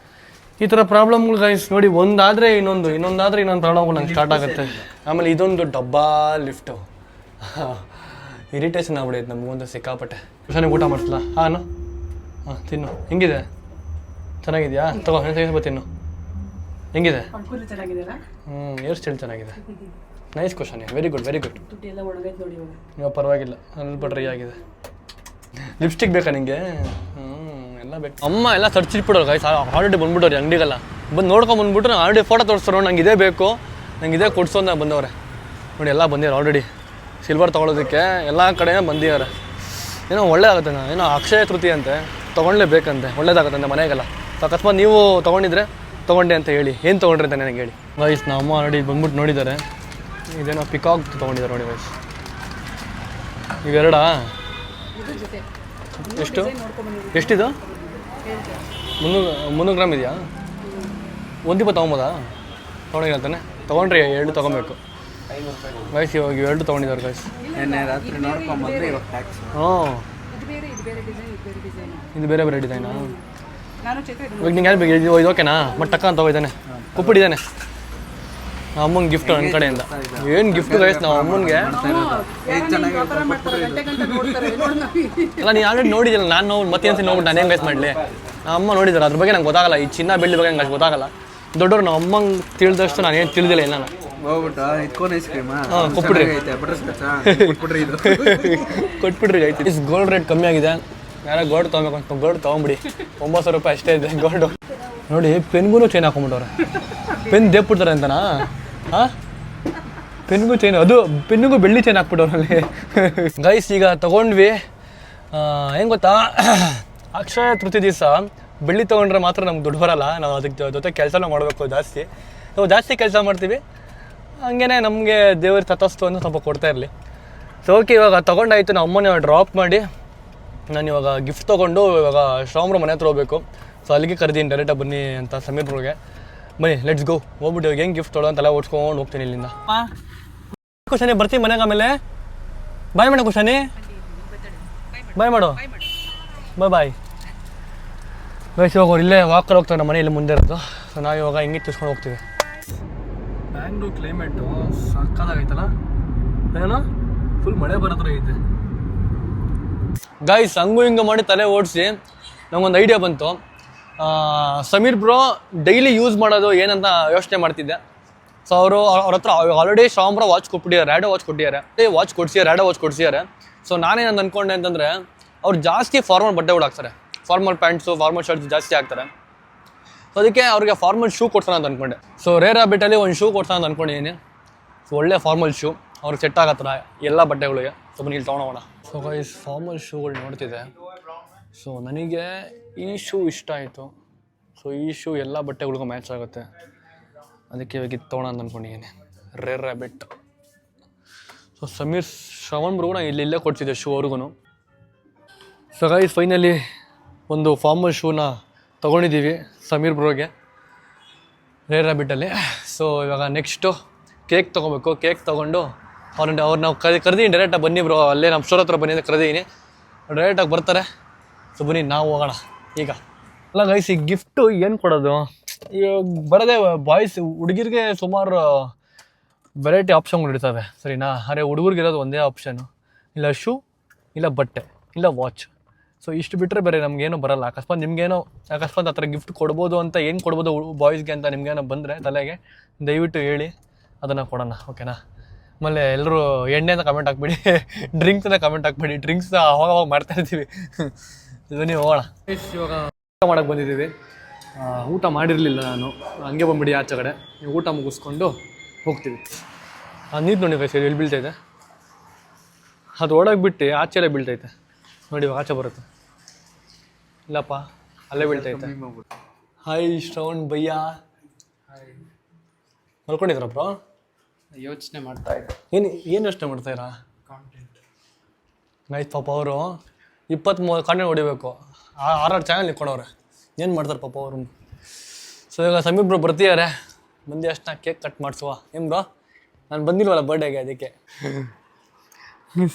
ಈ ಥರ ಪ್ರಾಬ್ಲಮ್ಗಳು ಗೈಸ್ ನೋಡಿ, ಒಂದಾದರೆ ಇನ್ನೊಂದಾದರೆ ಇನ್ನೊಂದು ಪ್ರಾಬ್ಲಮ್ಗಳು ನಂಗೆ ಸ್ಟಾರ್ಟ್ ಆಗುತ್ತೆ. ಆಮೇಲೆ ಇದೊಂದು ಡಬ್ಬಾ ಲಿಫ್ಟು ಇರಿಟೇಷನ್ ಆಗ್ಬಿಡೈತೆ ನಮಗೊಂದು ಸಿಕ್ಕಾಪಟ್ಟೆ. ಚೆನ್ನಾಗಿ ಊಟ ಮಾಡಿಸ್ಲಾ? ಹಾಂ ತಿನ್ನು. ಹೆಂಗಿದೆ? ಚೆನ್ನಾಗಿದೆಯಾ? ತಗೋ ತೆಗೆಸ್ಬೋ ತಿನ್ನು. ಹೆಂಗಿದೆ? ಹೇರ್ ಸ್ಟೈಲ್ ಚೆನ್ನಾಗಿದೆ. Nice question. Very good. ನೀವು ಪರವಾಗಿಲ್ಲ, ಸ್ವಲ್ಪ ಡ್ರೈ ಆಗಿದೆ. ಲಿಪ್ಸ್ಟಿಕ್ ಬೇಕಾ ನಿಂಗೆ? ಎಲ್ಲ ಬೇಕು. ಅಮ್ಮ ಎಲ್ಲ ತರ್ಚಿಟ್ಬಿಡೋರು ಗೈಸ್, ಆಲ್ರೆಡಿ ಬಂದ್ಬಿಟ್ಟವ್ರಿ ಅಂಗಡಿಗೆಲ್ಲ. ಬಂದು ನೋಡ್ಕೊಂಬಂದ್ಬಿಟ್ರು ಆಲ್ರೆಡಿ ಫೋಟೋ ತೋರಿಸ್ತಾರೋ, ನಂಗೆ ಇದೇ ಬೇಕು, ನಂಗೆ ಇದೇ ಕೊಡ್ಸೋ ಅಂತ ಬಂದವ್ರೆ. ನೋಡಿ ಎಲ್ಲ ಬಂದಿದ್ದಾರೆ ಆಲ್ರೆಡಿ ಸಿಲ್ವರ್ ತೊಗೊಳೋದಕ್ಕೆ. ಎಲ್ಲ ಕಡೆ ಬಂದಿದ್ದಾರೆ. ಏನೋ ಒಳ್ಳೇದಾಗುತ್ತೆ, ಏನೋ ಅಕ್ಷಯ ತೃತೀಯ ಅಂತೆ, ತೊಗೊಳ್ಳೇಬೇಕಂತೆ, ಒಳ್ಳೇದಾಗುತ್ತಂತೆ ಮನೆಗೆಲ್ಲ. ಅಕಸ್ಮಾತ್ ನೀವು ತೊಗೊಂಡಿದ್ರೆ ತೊಗೊಂಡೆ ಅಂತ ಹೇಳಿ, ಏನು ತೊಗೊಂಡ್ರಿ ಅಂತ ನನಗೆ ಹೇಳಿ ಗೈಸ್. ನಮ್ಮ ಅಮ್ಮ ಆಲ್ರೆಡಿ ಬಂದ್ಬಿಟ್ಟು ನೋಡಿದ್ದಾರೆ. ಇದೇನೋ ಪಿಕಾಕ್ ತೊಗೊಂಡಿದ್ದಾರೆ ನೋಡಿ ಗೈಸ್. ಇವೆರಡಾ? ಎಷ್ಟಿದು? 300 ಗ್ರಾಮ್ ಇದೆಯಾ? ಒಂದು ದೀಪ ತೊಗೊಬೋದಾ? ತೊಗೊಂಡಿರ್ತಾನೆ. ತೊಗೊಂಡ್ರಿ 2 ತೊಗೊಬೇಕು ಗೈಸ್. ಇವಾಗ 2 ತೊಗೊಂಡಿದ್ದಾರೆ ಗೈಸ್. ಇದು ಬೇರೆ ಡಿಸೈನಾ? ಇವಾಗ ನಿಂಗೆ ಯಾರು ಬೇಕು? ಇದು ಓಕೆನಾ? ಮತ್ತೆ ಟಕ್ಕ ಅಂತ ಹೋಗಿದ್ದಾನೆ, ಕುಪ್ಪಿಟ್ಟಿದ್ದಾನೆ. ಅಮ್ಮಂಗೆ ಗಿಫ್ಟ್ ನನ್ನ ಕಡೆಯಿಂದ. ಏನು ಗಿಫ್ಟ್ ಗೈಸ್ ನಾವು ಅಮ್ಮನಿಗೆ? ಅಲ್ಲ ನೀನು ಆಲ್ರೆಡಿ ನೋಡಿದಿಲ್ಲ, ನಾನು ಮತ್ತೆ ಏನು ನೋಡ್ಬಿಟ್ಟು ನಾನು ಹೆಂಗೆ ಗೈಸ್ ಮಾಡಲಿ? ಅಮ್ಮ ನೋಡಿದ್ದಾರೆ, ಅದ್ರ ಬಗ್ಗೆ ನಂಗೆ ಗೊತ್ತಾಗಲ್ಲ. ಈ ಚಿನ್ನ ಬೆಳ್ಳಿ ಬಗ್ಗೆ ನಂಗೆ ಗೊತ್ತಾಗಲ್ಲ. ದೊಡ್ಡವ್ರು ನಾವು ಅಮ್ಮಂಗೆ ತಿಳಿದಷ್ಟು ನಾನು ಏನು ತಿಳಿದಿಲ್ಲ ಇಲ್ಲ. ಕೊಟ್ಬಿಡ್ರಿ ಗೈಸ್. ಇಸ್ ಗೋಲ್ಡ್ ರೇಟ್ ಕಮ್ಮಿ ಆಗಿದೆ. ಯಾರೋ ಗೋಲ್ಡ್ ತೊಗೊಬೇಕು ಅಂತ ಗೋಲ್ಡ್ ತೊಗೊಂಬಿಡಿ. 900 ರೂಪಾಯಿ ಅಷ್ಟೇ ಇದೆ ಗೋಲ್ಡು. ನೋಡಿ ಪೆನ್ಗೂ ಚೈನ್ ಹಾಕೊಂಡ್ಬಿಟ್ಟವ್ರೆ. ಪೆನ್ ದೇಪ್ಬಿಡ್ತಾರೆ ಅಂತನಾ? ಹಾಂ, ಪೆನ್ಗೂ ಚೈನ್, ಅದು ಪೆನ್ನಿಗೂ ಬೆಳ್ಳಿ ಚೈನ್ ಹಾಕ್ಬಿಟ್ಟವ್ರಲ್ಲಿ ಗೈಸ್. ಈಗ ತೊಗೊಂಡ್ವಿ. ಹೆಂಗೆ ಗೊತ್ತಾ, ಅಕ್ಷಯ ತೃತೀಯ ದಿವಸ ಬೆಳ್ಳಿ ತೊಗೊಂಡ್ರೆ ಮಾತ್ರ ನಮ್ಗೆ ದುಡ್ಡು ಬರಲ್ಲ. ನಾವು ಅದಕ್ಕೆ ಜೊತೆ ಕೆಲಸನ ಮಾಡಬೇಕು ಜಾಸ್ತಿ. ನಾವು ಜಾಸ್ತಿ ಕೆಲಸ ಮಾಡ್ತೀವಿ, ಹಂಗೇ ನಮಗೆ ದೇವ್ರ ತತಸ್ತು ಸ್ವಲ್ಪ ಕೊಡ್ತಾ ಇರಲಿ. ಸೊ ಓಕೆ, ಇವಾಗ ತೊಗೊಂಡಾಯಿತು. ನಾವು ಅಮ್ಮನ ಡ್ರಾಪ್ ಮಾಡಿ ನಾನು ಇವಾಗ ಗಿಫ್ಟ್ ತೊಗೊಂಡು ಇವಾಗ ಶ್ರಾಮ್ರ ಮನೆ ಹತ್ರ ಹೋಗ್ಬೇಕು. ಸೊ ಅಲ್ಲಿಗೆ ಕರೆದೀನಿ ಡೈರೆಕ್ಟಾಗಿ ಬನ್ನಿ ಅಂತ ಸಮೀರ್ಬ್ರಿಗೆ. ಬನ್ನಿ ಲೆಟ್ಸ್ ಗೋ. ಹೋಗ್ಬಿಟ್ಟು ಇವಾಗ ಹೆಂಗೆ ಗಿಫ್ಟ್ ತೊಗೊಳ್ಳೋ ಅಂತೆಲ್ಲ ಓಡಿಸ್ಕೊಂಡು ಹೋಗ್ತೀನಿ ಇಲ್ಲಿಂದ. ಖುಷಾನಿ ಬರ್ತೀನಿ ಮನೆಗೆ. ಆಮೇಲೆ ಬಾಯ್ ಮಾಡೋ ಖುಷಾನಿ, ಬಾಯ್ ಮಾಡು, ಬಾಯ್. ಗೈಸ್ ಇವಾಗ ಅವ್ರು ಇಲ್ಲೇ ವಾಕರ್ ಹೋಗ್ತಾರೆ, ನಮ್ಮ ಮನೆ ಇಲ್ಲಿ ಮುಂದೆ ಇರೋದು. ಸೊ ನಾವು ಇವಾಗ ಹಿಂಗೆ ತಿಳ್ಸ್ಕೊಂಡು ಹೋಗ್ತೀವಿ. ಬ್ಯಾಂಗ್ಳೂರು ಕ್ಲೈಮೇಟು ಸಕ್ಕತ್ತಾಗೈತಲ್ಲ, ಏನೋ ಫುಲ್ ಮಳೆ ಬರೋ ಥರ ಐತೆ ಗೈಸ್. ಹಂಗೂ ಹಿಂಗೆ ಮಾಡಿ ತಲೆ ಓಡಿಸಿ ನಮಗೊಂದು ಐಡಿಯಾ ಬಂತು. ಸಮೀರ್ ಬ್ರೋ ಡೈಲಿ ಯೂಸ್ ಮಾಡೋದು ಏನಂತ ಯೋಚನೆ ಮಾಡ್ತಿದ್ದೆ. ಸೊ ಅವ್ರ ಹತ್ರ ಆಲ್ರೆಡಿ ಶ್ರಾಮ್ರ ವಾಚ್ ಕೊಟ್ಬಿಟ್ಟಿದ್ದಾರೆ, ರ್ಯಾಡೋ ವಾಚ್ ಕೊಟ್ಟಿದ್ದಾರೆ, ರ್ಯಾಡೋ ವಾಚ್ ಕೊಡ್ಸಿದ್ದಾರೆ. ಸೊ ನಾನೇನಂತ ಅಂದ್ಕೊಂಡೆ ಅಂತಂದರೆ, ಅವ್ರು ಜಾಸ್ತಿ ಫಾರ್ಮಲ್ ಬಟ್ಟೆ ಹಾಕ್ತಾರೆ. ಫಾರ್ಮಲ್ ಪ್ಯಾಂಟ್ಸು ಫಾರ್ಮಲ್ ಶರ್ಟ್ಸ್ ಜಾಸ್ತಿ ಹಾಕ್ತಾರೆ. ಸೊ ಅದಕ್ಕೆ ಅವ್ರಿಗೆ ಫಾರ್ಮಲ್ ಶೂ ಕೊಡ್ಸೋಣ ಅಂತ ಅಂದ್ಕೊಂಡೆ. ಸೊ ರೇರ್ ಹ್ಯಾಬಿಟಲ್ಲಿ ಒಂದು ಶೂ ಕೊಡ್ಸೋಣ ಅಂತ ಅಂದ್ಕೊಂಡಿದ್ದೀನಿ. ಸೊ ಒಳ್ಳೆ ಫಾರ್ಮಲ್ ಶೂ ಅವ್ರಿಗೆ ಸೆಟ್ ಆಗತ್ತರ ಎಲ್ಲ ಬಟ್ಟೆಗಳಿಗೆ. ಸೊ ಬನ್ನಿ ಇಲ್ಲಿ ತೊಗೊಳೋಣ. ಸೊ ಗೈಸ್ ಫಾರ್ಮಲ್ ಶೂಗಳು ನೋಡ್ತಿದ್ದೆ. ಸೊ ನನಗೆ ಈ ಶೂ ಇಷ್ಟ ಆಯಿತು. ಸೊ ಈ ಶೂ ಎಲ್ಲ ಬಟ್ಟೆಗಳಿಗೂ ಮ್ಯಾಚ್ ಆಗುತ್ತೆ. ಅದಕ್ಕೆ ಇವಾಗ ಇದು ತೊಗೊಳ ಅಂತ ಅಂದ್ಕೊಂಡಿದ್ದೀನಿ. Rare habit. So Shravan bro ಇಲ್ಲೇ ಕೊಡ್ತಿದ್ದೆ ಶೂ ಅವ್ರಿಗೂ. ಸೊ ಗೈಸ್ ಫೈನಲಿ ಒಂದು ಫಾರ್ಮಲ್ ಶೂನ ತೊಗೊಂಡಿದ್ದೀವಿ ಸಮೀರ್ ಬ್ರೋಗೆ ರೇರ್ ಹ್ಯಾಬಿಟಲ್ಲಿ. ಸೊ ಇವಾಗ ನೆಕ್ಸ್ಟು ಕೇಕ್ ತೊಗೋಬೇಕು. ಕೇಕ್ ತೊಗೊಂಡು ಅವ್ರು ನಾವು ಕರೆದೀನಿ ಡೈರೆಕ್ಟಾಗಿ ಬನ್ನಿ ಬ್ರೋ, ಅಲ್ಲೇ ನಮ್ಮ ಸ್ಟೋರ್ ಹತ್ರ ಬನ್ನಿ ಅಂತ ಕರೆದೀನಿ. ಡೈರೆಕ್ಟಾಗಿ ಬರ್ತಾರೆ. ಸೊ ಬನ್ನಿ ನಾವು ಹೋಗೋಣ ಈಗ. ಅಲ್ಲ ಗೈಸ್ ಈ ಗಿಫ್ಟು ಏನು ಕೊಡೋದು? ಇವಾಗ ಬರೋದೇ ಬಾಯ್ಸ್, ಹುಡುಗಿರಿಗೆ ಸುಮಾರು ವೆರೈಟಿ ಆಪ್ಷನ್ಗಳು ಇರ್ತವೆ ಸರಿನಾ. ಅರೆ ಹುಡುಗರಿಗಿರೋದು ಒಂದೇ ಆಪ್ಷನು, ಇಲ್ಲ ಶೂ, ಇಲ್ಲ ಬಟ್ಟೆ, ಇಲ್ಲ ವಾಚ್. ಸೊ ಇಷ್ಟು ಬಿಟ್ಟರೆ ಬೇರೆ ನಮಗೇನು ಬರಲ್ಲ. ಅಕಸ್ಮಾತ್ ಆ ಥರ ಗಿಫ್ಟ್ ಕೊಡ್ಬೋದು ಅಂತ ಏನು ಕೊಡ್ಬೋದು ಬಾಯ್ಸ್ಗೆ ಅಂತ ನಿಮಗೇನೋ ಬಂದರೆ ತಲೆಗೆ ದಯವಿಟ್ಟು ಹೇಳಿ, ಅದನ್ನು ಕೊಡೋಣ ಓಕೆನಾ. ಆಮೇಲೆ ಎಲ್ಲರೂ ಎಣ್ಣೆ ಅಂತ ಕಮೆಂಟ್ ಹಾಕ್ಬೇಡಿ, ಡ್ರಿಂಕ್ಸ್ ಅಂತ ಕಮೆಂಟ್ ಹಾಕ್ಬೇಡಿ. ಡ್ರಿಂಕ್ಸ್ ಅವಾಗ ಮಾಡ್ತಾಯಿರ್ತೀವಿ. ನೀವು ಹೋಗೋಣ. ಇವಾಗ ಊಟ ಮಾಡೋಕ್ಕೆ ಬಂದಿದ್ದೀವಿ. ಊಟ ಮಾಡಿರಲಿಲ್ಲ ನಾನು, ಹಂಗೆ ಬಂದ್ಬಿಡಿ ಆಚೆ ಕಡೆ. ಊಟ ಮುಗಿಸ್ಕೊಂಡು ಹೋಗ್ತೀವಿ. ನೀರು ನೋಡಿ ಗೈಸ್ ಎಲ್ಲಿ ಬೀಳ್ತೈತೆ, ಅದು ಒಳಗೆ ಬಿಟ್ಟು ಆಚೆಲೆ ಬೀಳ್ತೈತೆ ನೋಡಿ. ಇವಾಗ ಆಚೆ ಬರುತ್ತೆ. ಇಲ್ಲಪ್ಪ ಅಲ್ಲೇ ಬೀಳ್ತೈತೆ. ಹಾಯ್ ಶ್ರವಣ್ ಭಯ್ಯ, ಮಲ್ಕೊಂಡಿದ್ರ ಬ್ರೋ? ಯೋಚನೆ ಮಾಡ್ತಾ ಇದ್ದೆ. ಏನು ಯೋಚನೆ ಮಾಡ್ತಾಯಿರಾ? ಗೈಸ್ ಪಾಪ ಅವರು 23 ಕಾಂಟೆಂಟ್ ಹೊಡಿಬೇಕು, 6 ಚಾನಲ್ ಇಟ್ಕೊಂಡವ್ರೆ. ಏನು ಮಾಡ್ತಾರೆ ಪಾಪ ಅವರು. ಸೊ ಈಗ ಸಮೀರ್ ಬ್ರೋ ಬರ್ತಿದ್ದಾರೆ. ಬಂದು ಅಷ್ಟನ್ನ ಕೇಕ್ ಕಟ್ ಮಾಡಿಸುವ. ಏನು ಬ್ರೋ ನಾನು ಬಂದಿಲ್ವಲ್ಲ ಬರ್ಡೇಗೆ, ಅದಕ್ಕೆ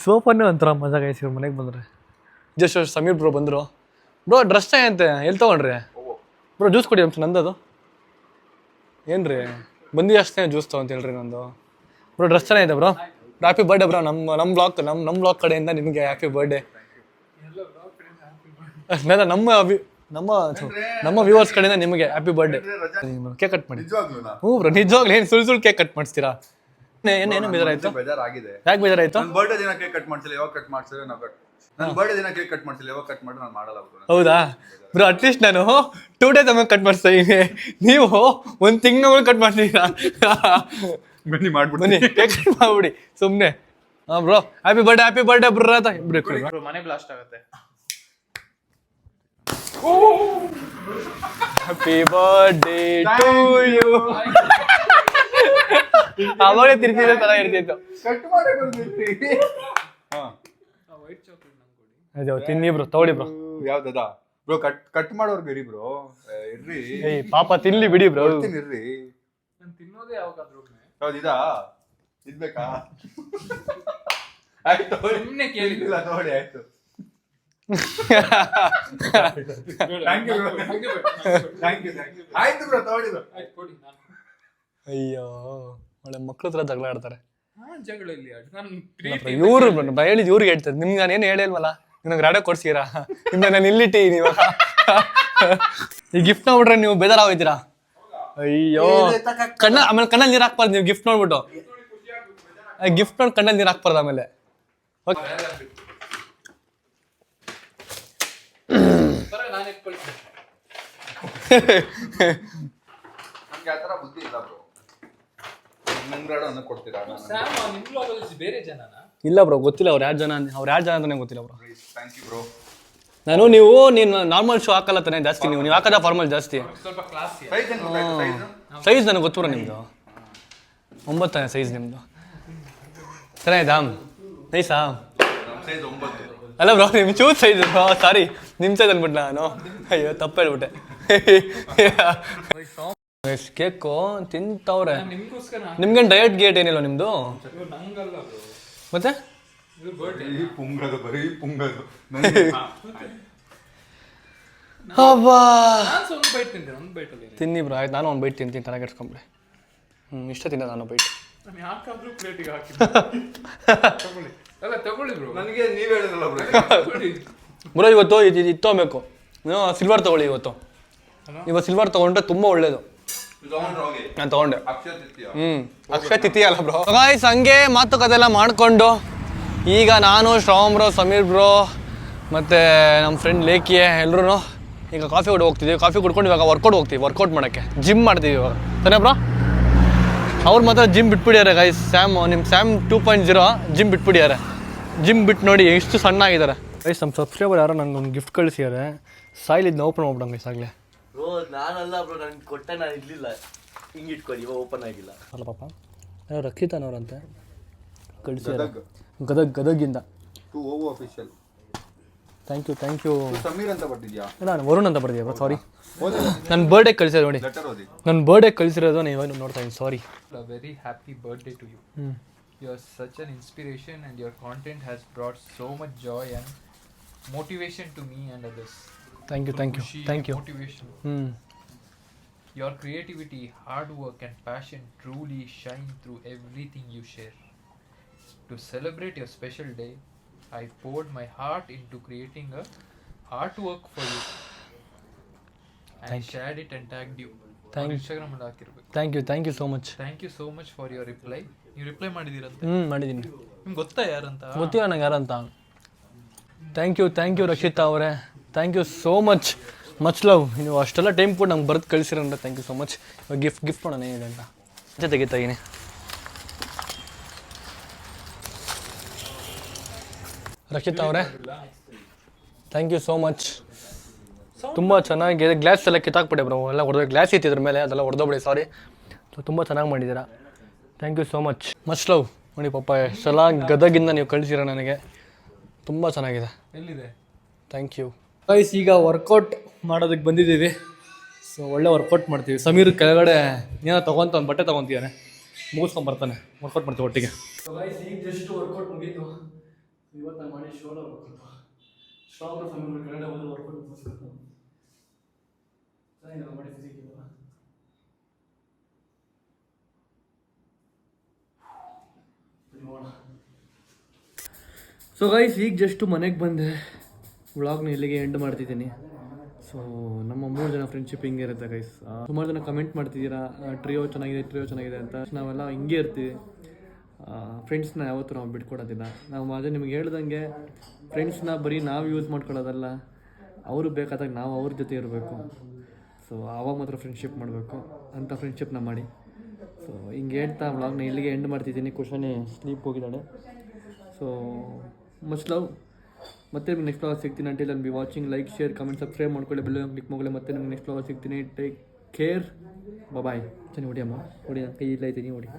ಸೋಪನ್ನೇ ಒಂಥರ ಮಜಾ ಗೈಸ್. ಇವ್ರ ಮನೆಗೆ ಬಂದರೆ ಜಸ್ಟ್ ಸಮೀರ್ ಬ್ರೋ ಬಂದರು. ಬ್ರೋ ಡ್ರೆಸ್ ಅಂತೆ ಎಲ್ಲಿ ತೊಗೊಂಡ್ರಿ ಬ್ರೋ? ಜ್ಯೂಸ್ ಕೊಡಿ ಅಂತ ನಂದದು. ಏನು ರೀ ಬಂದು ಅಷ್ಟೇ ಜ್ಯೂಸ್ ತೊಗೊಂತ ಹೇಳ್ರಿ ನಂದು. ಬ್ರೋ ಡ್ರೆಸ್ ಚೆನ್ನಾಗಿದೆ ಬ್ರೋ. Happy birthday bro. ನಮ್ಮ ಬ್ಲಾಗ್ ಕಡೆಯಿಂದ ನಿಮಗೆ ಹ್ಯಾಪಿ ಬರ್ಡೇ. ನಮ್ಮ ವ್ಯೂವರ್ಸ್ ಕಡೆಯಿಂದ ನಿಮಗೆ ಹ್ಯಾಪಿ ಬರ್ಡೇ. ಕೇಕ್ ಕಟ್ ಮಾಡಿ. ಹ್ಞೂ ಬ್ರೋ ನಿಜವಾಗ್ಲೂ ಏನು ಸುಳ್ಳು ಕೇಕ್ ಕಟ್ ಮಾಡಿಸ್ತೀರಾ? ಏನು ಬೇಜಾರಾಯ್ತು? ಯಾಕೆ ಬೇಜಾರಾಯ್ತು? ಬರ್ಡೇ ದಿನ ಕೇಕ್ ಕಟ್ ಮಾಡ್ತಿಲ್ಲ, ಯಾವಾಗ ಕಟ್ ಮಾಡ್ತಿಲ್ಲ ನಾವು ಕಟ್. ನಾನು ಬರ್ಡೇ ದಿನ ಕೇಕ್ ಕಟ್ ಮಾಡ್ತಿಲ್ಲ, ಯಾವಾಗ ಕಟ್ ಮಾಡಿ ನಾನು ಮಾಡಲ್ಲ. ಹೌದಾ ಬ್ರೋ? ಅಟ್ಲೀಸ್ಟ್ ನಾನು 2 ಡೇಸ್ ಆಮೇಲೆ ಕಟ್ ಮಾಡಿಸ್ತಾ ಇದ್ದೀನಿ, ನೀವು 1 ತಿಂಗಳು ಕಟ್ ಮಾಡ್ತೀರಾ. ಬನ್ನಿ ಮಾಡ್ಬಿಟ್ಟು ಬನ್ನಿ ಕೇಕ್ ಕಟ್ ಮಾಡ್ಬಿಡಿ ಸುಮ್ಮನೆ. ಹಾಂ ಬ್ರೋ ಹ್ಯಾಪಿ ಬರ್ಡೇ ಬ್ರೋ ಅಂತ ಮನೆ ಬ್ಲಾಸ್ಟ್ ಆಗುತ್ತೆ. Happy birthday to you. ಅವಾಗಲೇ ತಿರ್ತಿದ್ದ ತರ ಇರ್ತಿತ್ತು. ಕಟ್ ಮಾಡಿ ಬಂದಿರ್ತಿ. ಅದೇ ತಿನ್ನಿ ಬ್ರೋ, ತಗೊಳ್ಳಿ ಬ್ರೋ. ಯಾವ್ದದ ಬ್ರೋ? ಕಟ್ ಮಾಡೋರ್ಗೆ ಇರಿ ಬ್ರೋ, ಇರ್ರಿ. ಏಯ್ ಪಾಪ ತಿನ್ಲಿ ಬಿಡಿ ಬ್ರೋ. ಇರ್ರಿ, ನಾನು ತಿನ್ನೋದೇ ಯಾವಾಗಾದ್ರೂ ಯಾವ್ದಿದಾ ಇದ್ಬೇಕಾ? ಆಯ್ತು ಸುಮ್ಮನೆ ಕೇಳಿಲ್ಲ ನೋಡಿ. ಆಯ್ತು ಆಯ್ತು ಬ್ರೋ, ತಗೊಳ್ಳಿ ಬ್ರೋ. ಅಯ್ಯೋ ಒಳ್ಳೆ ಮಕ್ಳ ಹತ್ರ ಜಗಳ ಆಡ್ತಾರೆ ಜಗಳ ಇಲ್ಲಿ. ಇವ್ರು ಹೇಳಿದ್ ಇವ್ರಿಗೆ ಹೇಳ್ತಾರೆ. ನಿಮ್ಗೆ ನಾನೇನು ಹೇಳಿಲ್ವಲ್ಲ, ನಿಮ್ಗೆ ರಾಡೋ ಕೊಡ್ಸೀರಾ? ನಿಮ್ಗೆ ನಾನು ಇಲ್ಲಿಟ್ಟಿ ನೀವು ಈ ಗಿಫ್ಟ್ ನೋಡ್ಬಿಟ್ರೆ ನೀವು ಬೇಜಾರಾಗೋಯ್ತೀರಾ. ಅಯ್ಯೋ ಆಮೇಲೆ ಕಣ್ಣಲ್ಲಿ ನೀರು ಹಾಕ್ಬಾರ್ದು ನೀವು ಗಿಫ್ಟ್ ನೋಡ್ಬಿಟ್ಟು. ಗಿಫ್ಟ್ ನೋಡಿ ಕಣ್ಣಲ್ಲಿ ನೀರು ಹಾಕ್ಬಾರ್ದು ಆಮೇಲೆ. ನಮ್ಗೆ ಆ ಥರ ಬುದ್ಧಿ ಇಲ್ಲ ಬ್ರೋ. ಕೊಡ್ತೀರಾ? ಬೇರೆ ಜನನ ಇಲ್ಲ ಬ್ರೋ, ಗೊತ್ತಿಲ್ಲ ಅವ್ರು ಯಾರು ಜನ ಅಂತಾನೆ ಗೊತ್ತಿಲ್ಲ ಬ್ರೋ. Thank you bro. ನೀನು ನಾರ್ಮಲ್ ಶೂ ಹಾಕಲ್ಲ ತಾನೆ ಜಾಸ್ತಿ, ನೀವು ಹಾಕದ ಫಾರ್ಮಲ್ ಜಾಸ್ತಿ. ಸ್ವಲ್ಪ ಕ್ಲಾಸಿ. ಸೈಜ್ ನನಗೆ ಗೊತ್ತು ಬ್ರೋ. ನಿಮ್ಮದು 9 ಸೈಜ್ ನಿಮ್ಮದು. ಚೆನ್ನಾಯ್ತಾ? ನೈಸಾ? ಸೈಜ್ 9. ಅಲ್ಲ ಬ್ರೋ ನಿಮ್ಮ ಚೂಸ್ ಸೈಜ್. ಸಾರಿ ನಿಮ್ಮ ಸೈಜ್ ಅಂದ್ಬಿಟ್ಟು ನಾನು. ಅಯ್ಯೋ ತಪ್ಪು ಹೇಳ್ಬಿಟ್ಟೆ. ಕೇಕು ತಿಂತವ್ರೆ. ನಿಮ್ಗೇನು ಡಯಟ್ ಗೇಟ್ ಏನಿಲ್ಲ ನಿಮ್ಮದು? ಮತ್ತೆ ಪುಂಗದು ಬರೀ ಪುಂಗದು. ತಿನ್ನಿ ಬ್ರೋ. ಆಯ್ತು ನಾನು ಒಂದು ಬೈಟ್ ತಿಂತೀನಿ, ಚೆನ್ನಾಗಿ ಇಟ್ಕೊಂಬಿಡಿ. ಇಷ್ಟ ತಿನ್ನ ನಾನು ಬೈಟ್. ನನಗೆ ನೀವು ಹೇಳಿದ್ರಲ್ಲ ಬ್ರೋ. ಬ್ರೋ ಇವತ್ತು ಇದು ತೊಗೊಬೇಕು, ಸಿಲ್ವರ್ ತೊಗೊಳ್ಳಿ ಇವತ್ತು ಸಿಲ್ವರ್ ತೊಗೊಂಡ್ರೆ ತುಂಬ ಒಳ್ಳೇದು. ನಾನು ತೊಗೊಂಡೆ. ಅಕ್ಷಯ ತಿಥಿ ಅಲ್ಲ ಬ್ರೋ. ಗೈಸ್ ಹಂಗೆ ಮಾತುಕತೆ ಎಲ್ಲ ಮಾಡಿಕೊಂಡು ಈಗ ನಾನು ಶ್ರವಣ್ ಬ್ರೋ, ಸಮೀರ್ ಬ್ರೋ, ಮತ್ತು ನಮ್ಮ ಫ್ರೆಂಡ್ ಲೇಕಿಯೇ ಎಲ್ಲರೂ ಈಗ ಕಾಫಿ ಕುಡಿ ಹೋಗ್ತಿದ್ದೀವಿ. ಕಾಫಿ ಕುಡ್ಕೊಂಡು ಇವಾಗ ವರ್ಕೌಟ್ ಮಾಡೋಕ್ಕೆ ಜಿಮ್ ಮಾಡ್ತೀವಿ ಇವಾಗ. ತಾನೇ ಬ್ರೋ? ಅವ್ರು ಮಾತ್ರ ಜಿಮ್ ಬಿಟ್ಬಿಟ್ಟಿದ್ದಾರೆ ಗೈಸ್. ನಿಮ್ಮ ಸ್ಯಾಮ್ 2.0 ಜಿಮ್ ಬಿಟ್ಬಿಟ್ಟಿದ್ದಾರೆ. ಜಿಮ್ ಬಿಟ್ಟು ನೋಡಿ ಎಷ್ಟು ಸಣ್ಣ ಆಗಿದ್ದಾರೆ ಗೈಸ್. ನಮ್ಮ ಸಬ್ಸ್ಕ್ರೈಬರ್ ಯಾರೋ ನಂಗೆ ಒಂದು ಗಿಫ್ಟ್ ಕಳಿಸಿದ್ದಾರೆ. ಸಾಯಿಲಿದ್ನ ಓಪನ್ ಮಾಡ್ಬಿಡಂಗೆ ಗೈಸ್ ಆಗಲೇ. ಬ್ರೋ ನಾನಲ್ಲ ಬ್ರೋ, ನನಗೆ ಕೊಟ್ಟ ನಾನು ಇರಲಿಲ್ಲ. ಹಿಂಗೆ ಇಟ್ಕೊಳ್ಳಿ, ಇವಾಗ ಓಪನ್ ಆಗಿಲ್ಲ. ಅಲ್ಲ ಪಾಪ ಯಾರೋ ರಕ್ಷಿತಾನವ್ರಂತೆ ಕಳಿಸಿದ್ದಾರೆ ಗದಗಿಂದ. ಅಫಿಷಿಯಲ್. Thank you. ಸಮೀರ್ ಅಂತ ಬರ್ತಿದ್ಯಾ? ನಾನು ವರುಣ್ ಅಂತ ಬರ್ತೀಯ ಸಾರಿ. ನನ್ನ ಬರ್ಡೇ ಕಳಿಸಿರೋದು ನೋಡಿ. ನನ್ನ ಬರ್ಡೇ ಕಳಿಸಿರೋದು ನೀವು ನೋಡ್ತಾ ಇದ್ದೀನಿ. ಸಾರಿ. A very happy birthday to you. You are such an inspiration and your content has brought so much joy and motivation to me and others. Thank you. Motivation. Your creativity, hard work and passion truly shine through everything you share. To celebrate your special day, I poured my heart into creating a artwork for you. And shared it and tagged you. Instagram ಅಲ್ಲಿ ಹಾಕಿರ್ಬೇಕು. Thank you so much. Thank you so much for your reply. ನೀವು reply ಮಾಡಿದ್ದೀರಂತೆ? ಮಾಡಿದ್ದೀನಿ. ನಿಮ್ಗೆ ಗೊತ್ತಾ ಯಾರಂತ? ಗೊತ್ತಿಲ್ಲ ನಂಗೆ ಯಾರಂತ. ಥ್ಯಾಂಕ್ ಯು ರಕ್ಷಿತಾ ಅವರೇ. Thank you so much love. ನೀವು ಅಷ್ಟೆಲ್ಲ ಟೈಮ್ ಕೊಟ್ಟು ನಂಗೆ ಬರೆದು ಕಳಿಸಿರಂತ ಥ್ಯಾಂಕ್ ಯು ಸೋ ಮಚ್. ಇವಾಗ ಗಿಫ್ಟ್ ಮಾಡೋಣ ಏನಿದೆ ಅಂತ ತೆಗಿತಾಯಿನಿ. ರಕ್ಷಿತಾ ಅವರೇ ಥ್ಯಾಂಕ್ ಯು ಸೋ ಮಚ್. ತುಂಬ ಚೆನ್ನಾಗಿದೆ. ಗ್ಲಾಸ್ ಎಲ್ಲ ಕಿತ್ತಾಕ್ಬಿಟ್ಟೆ ಬ್ರೋ. ಎಲ್ಲ ಹೊಡೆದ ಗ್ಲಾಸ್ ಇತ್ತು ಇದ್ರ ಮೇಲೆ, ಅದೆಲ್ಲ ಹೊಡೆದೋಗ್ಬಿಡಿ ಸಾರಿ. ಸೊ ತುಂಬ ಚೆನ್ನಾಗಿ ಮಾಡಿದ್ದೀರಾ. Thank you so much love. ನೋಡಿ ಪಾಪ ಎಷ್ಟೆಲ್ಲ ಗದಗಿಂದ ನೀವು ಕಳಿಸಿರ ನನಗೆ. ತುಂಬ ಚೆನ್ನಾಗಿದೆ. ಎಲ್ಲಿದೆ? Thank you guys. ಈಗ ವರ್ಕೌಟ್ ಮಾಡೋದಕ್ಕೆ ಬಂದಿದ್ದೀವಿ. ಸೊ ಒಳ್ಳೆ ವರ್ಕೌಟ್ ಮಾಡ್ತೀವಿ. ಸಮೀರ್ ಕೆಳಗಡೆ ಏನೋ ಒಂದು ಬಟ್ಟೆ ತೊಗೊತಿದ್ದಾನೆ, ಮುಗಿಸ್ಕೊಂಬರ್ತಾನೆ. ವರ್ಕೌಟ್ ಮಾಡ್ತೀವಿ ಒಟ್ಟಿಗೆ. ಸೊ ಗೈಸ್ ಈಗ ಜಸ್ಟ್ ವರ್ಕೌಟ್ ಮುಗೀತು. ಇವತ್ತು ನಾನು ಮಾಡಿ ಶೋಲ್ಡರ್ ವರ್ಕೌಟ್. ಸ್ಟ್ರಾಂಗ್ ಸಮೀರ್ ಕೆಳಗಡೆ ಹೋದ್ರೆ ವರ್ಕೌಟ್ ಮುಗಿಸ್ಬೇಕು. ಮಾಡಿ ಫಿಸಿಕ್ ಇಲ್ಲ. ಸೊ ಗೈಸ್ ಈಗ ಜಸ್ಟ್ ಮನೆಗೆ ಬಂದೆ. ವ್ಲಾಗ್ನ ಇಲ್ಲಿಗೆ ಎಂಡ್ ಮಾಡ್ತಿದ್ದೀನಿ. ಸೊ ನಮ್ಮ 3 ಜನ ಫ್ರೆಂಡ್ಶಿಪ್ ಹಿಂಗೆ ಇರುತ್ತೆ ಗೈಸ್. ಸುಮಾರು ಜನ ಕಮೆಂಟ್ ಮಾಡ್ತಿದ್ದೀರಾ ಟ್ರಿಯೋ ಚೆನ್ನಾಗಿದೆ ಅಂತ. ನಾವೆಲ್ಲ ಹಿಂಗೆ ಇರ್ತೀವಿ. ಫ್ರೆಂಡ್ಸ್ನ ಯಾವತ್ತೂ ನಾವು ಬಿಟ್ಕೊಡೋದಿಲ್ಲ. ನಾವು ಅದೇ ನಿಮ್ಗೆ ಹೇಳ್ದಂಗೆ ಫ್ರೆಂಡ್ಸ್ನ ಬರೀ ನಾವು ಯೂಸ್ ಮಾಡ್ಕೊಳ್ಳೋದಲ್ಲ, ಅವರು ಬೇಕಾದಾಗ ನಾವು ಅವ್ರ ಜೊತೆ ಇರಬೇಕು. ಸೊ ಆವಾಗ ಮಾತ್ರ ಫ್ರೆಂಡ್ಶಿಪ್ ಮಾಡಬೇಕು. ಅಂಥ ಫ್ರೆಂಡ್ಶಿಪ್ನ ಮಾಡಿ. ಸೊ ಹಿಂಗೆ ಹೇಳ್ತಾ ವ್ಲಾಗ್ನ ಇಲ್ಲಿಗೆ ಎಂಡ್ ಮಾಡ್ತಿದ್ದೀನಿ. ಕುಶಾನಿ ಸ್ಲೀಪ್ ಹೋಗಿದ್ದಾಳೆ. So much love. ಮತ್ತೆ ನಿಮ್ಗೆ ನೆಕ್ಸ್ಟ್ ವ್ಲಾಗ್ ಸಿಗ್ತೀನಿ. Until then be watching. Like, share, comment, subscribe ಮಾಡ್ಕೊಳ್ಳಿ. ಬೆಲ್ ಕ್ಲಿಕ್ ಮಾಡ್ಕೊಳ್ಳಿ. ಮತ್ತೆ ನಿಮ್ಗೆ ನೆಕ್ಸ್ಟ್ ವ್ಲಾಗ್ ಸಿಗ್ತೀನಿ. Take care. ಬಾಯ್. ಚೆನ್ನಾಗಿ ಹೊಡಿಯಮ್ಮ. ಹೊಡಿ. ಕೈ ಇಲ್ಲ ಇದ್ದೀನಿ. ಹೊಡಿ.